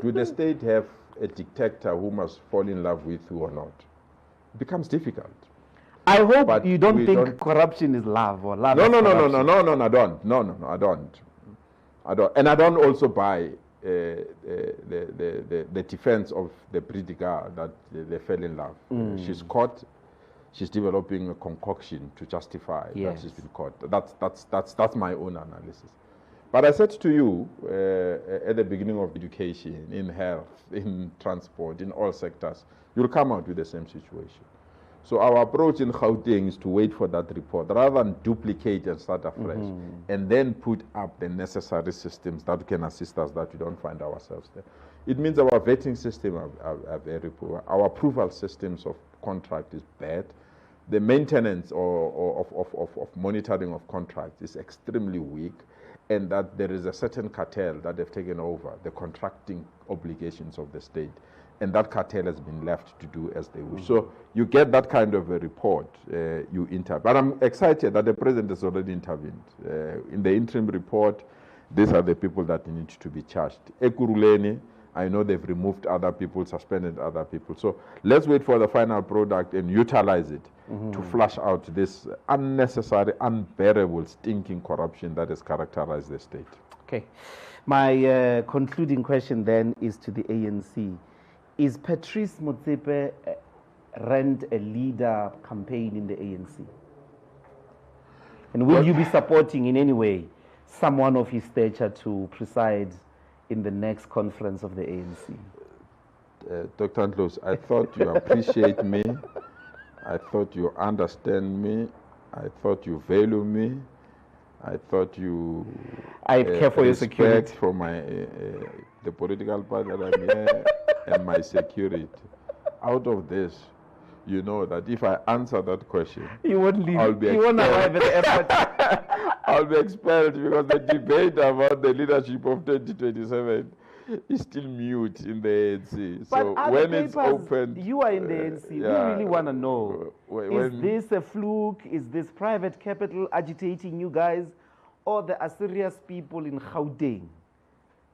A: do the state have a dictator who must fall in love with you or not? It becomes difficult.
B: I hope
A: But
B: you don't
A: we
B: think corruption is love or love
A: No,
B: is
A: no, no, no,
B: corruption.
A: no, no, no, I don't. No, no, no, I don't. And I don't also buy the defense of the pretty girl that they fell in love. She's caught. She's developing a concoction to justify that she's been caught. That's my own analysis. But I said to you at the beginning of education, in health, in transport, in all sectors, you'll come out with the same situation. So our approach in Gauteng is to wait for that report rather than duplicate and start afresh, and then put up the necessary systems that can assist us that we don't find ourselves there. It means our vetting system are very poor. Our approval systems of contract is bad. The maintenance of monitoring of contracts is extremely weak, and that there is a certain cartel that have taken over the contracting obligations of the state. And that cartel has been left to do as they wish. So you get that kind of a report, you intervene. But I'm excited that the president has already intervened. In the interim report, these are the people that need to be charged. Ekuruleni, I know they've removed other people, suspended other people. So let's wait for the final product and utilize it to flush out this unnecessary, unbearable, stinking corruption that has characterized the state.
B: Okay. My concluding question then is to the ANC. Is Patrice Motsepe rent a leader campaign in the ANC? And will you be supporting in any way someone of his stature to preside in the next conference of the ANC?
A: Dr. Ndlozi, I thought you appreciate me. I thought you understand me. I thought you value me. I thought you
B: I care for your security.
A: for my the political party that I'm here and my security. Out of this, you know that if I answer that question,
B: You won't leave.
A: I'll be
B: You won't arrive at the airport.
A: I'll be expelled because the debate about the leadership of 2027 is still mute in the ANC.
B: But
A: So
B: other
A: when it's
B: papers,
A: opened,
B: you are in the ANC. We really want to know: is this a fluke? Is this private capital agitating you guys, or there are serious people in Gauteng?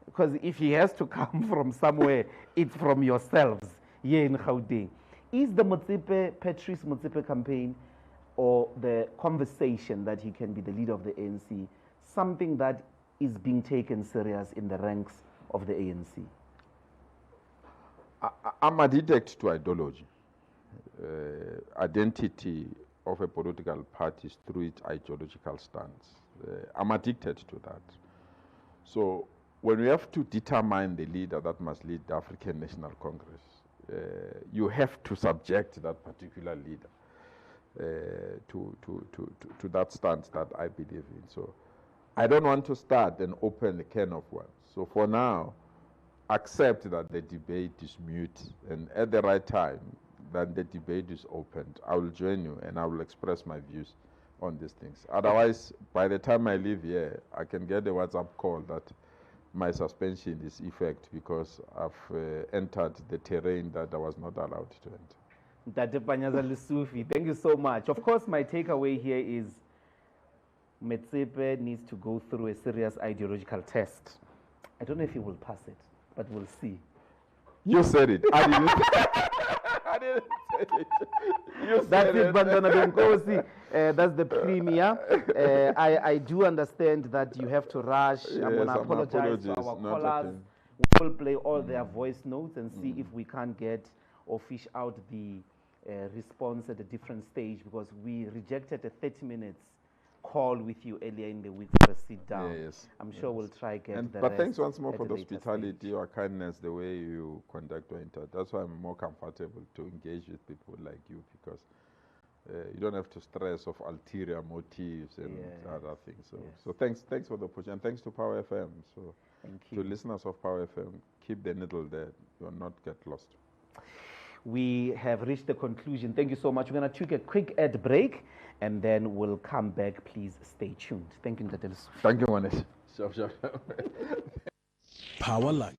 B: Because if he has to come from somewhere, it's from yourselves here in Gauteng. Is the Patrice Motsepe campaign, or the conversation that he can be the leader of the ANC, something that is being taken serious in the ranks of the ANC?
A: I'm addicted to ideology. Identity of a political party is through its ideological stance. I'm addicted to that. So when we have to determine the leader that must lead the African National Congress, you have to subject that particular leader to that stance that I believe in. So I don't want to start and open a can of worms. So for now, accept that the debate is mute, and at the right time, that the debate is opened, I will join you and I will express my views on these things. Otherwise, by the time I leave here, I can get a WhatsApp call that my suspension is effect because I've entered the terrain that I was not allowed to enter.
B: Dr Panyaza Lesufi, thank you so much. Of course, my takeaway here is Motsepe needs to go through a serious ideological test. I don't know if he will pass it, but we'll see.
A: You said it. I didn't I didn't say it. You said
B: That's it,
A: it.
B: Bandana Benkosi. That's the premier. I do understand that you have to rush. I'm going to
A: Yes,
B: apologize to
A: apologies,
B: our
A: not
B: callers.
A: okay.
B: We will play all their voice notes and see if we can't get or fish out the response at a different stage, because we rejected a 30 minutes call with you earlier in the week for a sit down.
A: Yes,
B: I'm sure we'll try get
A: And,
B: the
A: but
B: rest
A: thanks once more
B: at
A: for
B: a
A: the
B: later
A: hospitality,
B: stage.
A: your kindness, the way you conduct your interview. That's why I'm more comfortable to engage with people like you, because You don't have to stress of ulterior motives and other things. So,
B: Yes.
A: so thanks for the opportunity, and thanks to Power FM. So,
B: Thank
A: to
B: you.
A: listeners of Power FM, keep the needle there. You will not get lost.
B: We have reached the conclusion. Thank you so much. We're going to take a quick ad break, and then we'll come back. Please stay tuned. Thank you, Dr. Lesufi.
A: Thank you, Manesh. Sure.
D: Power Lunch.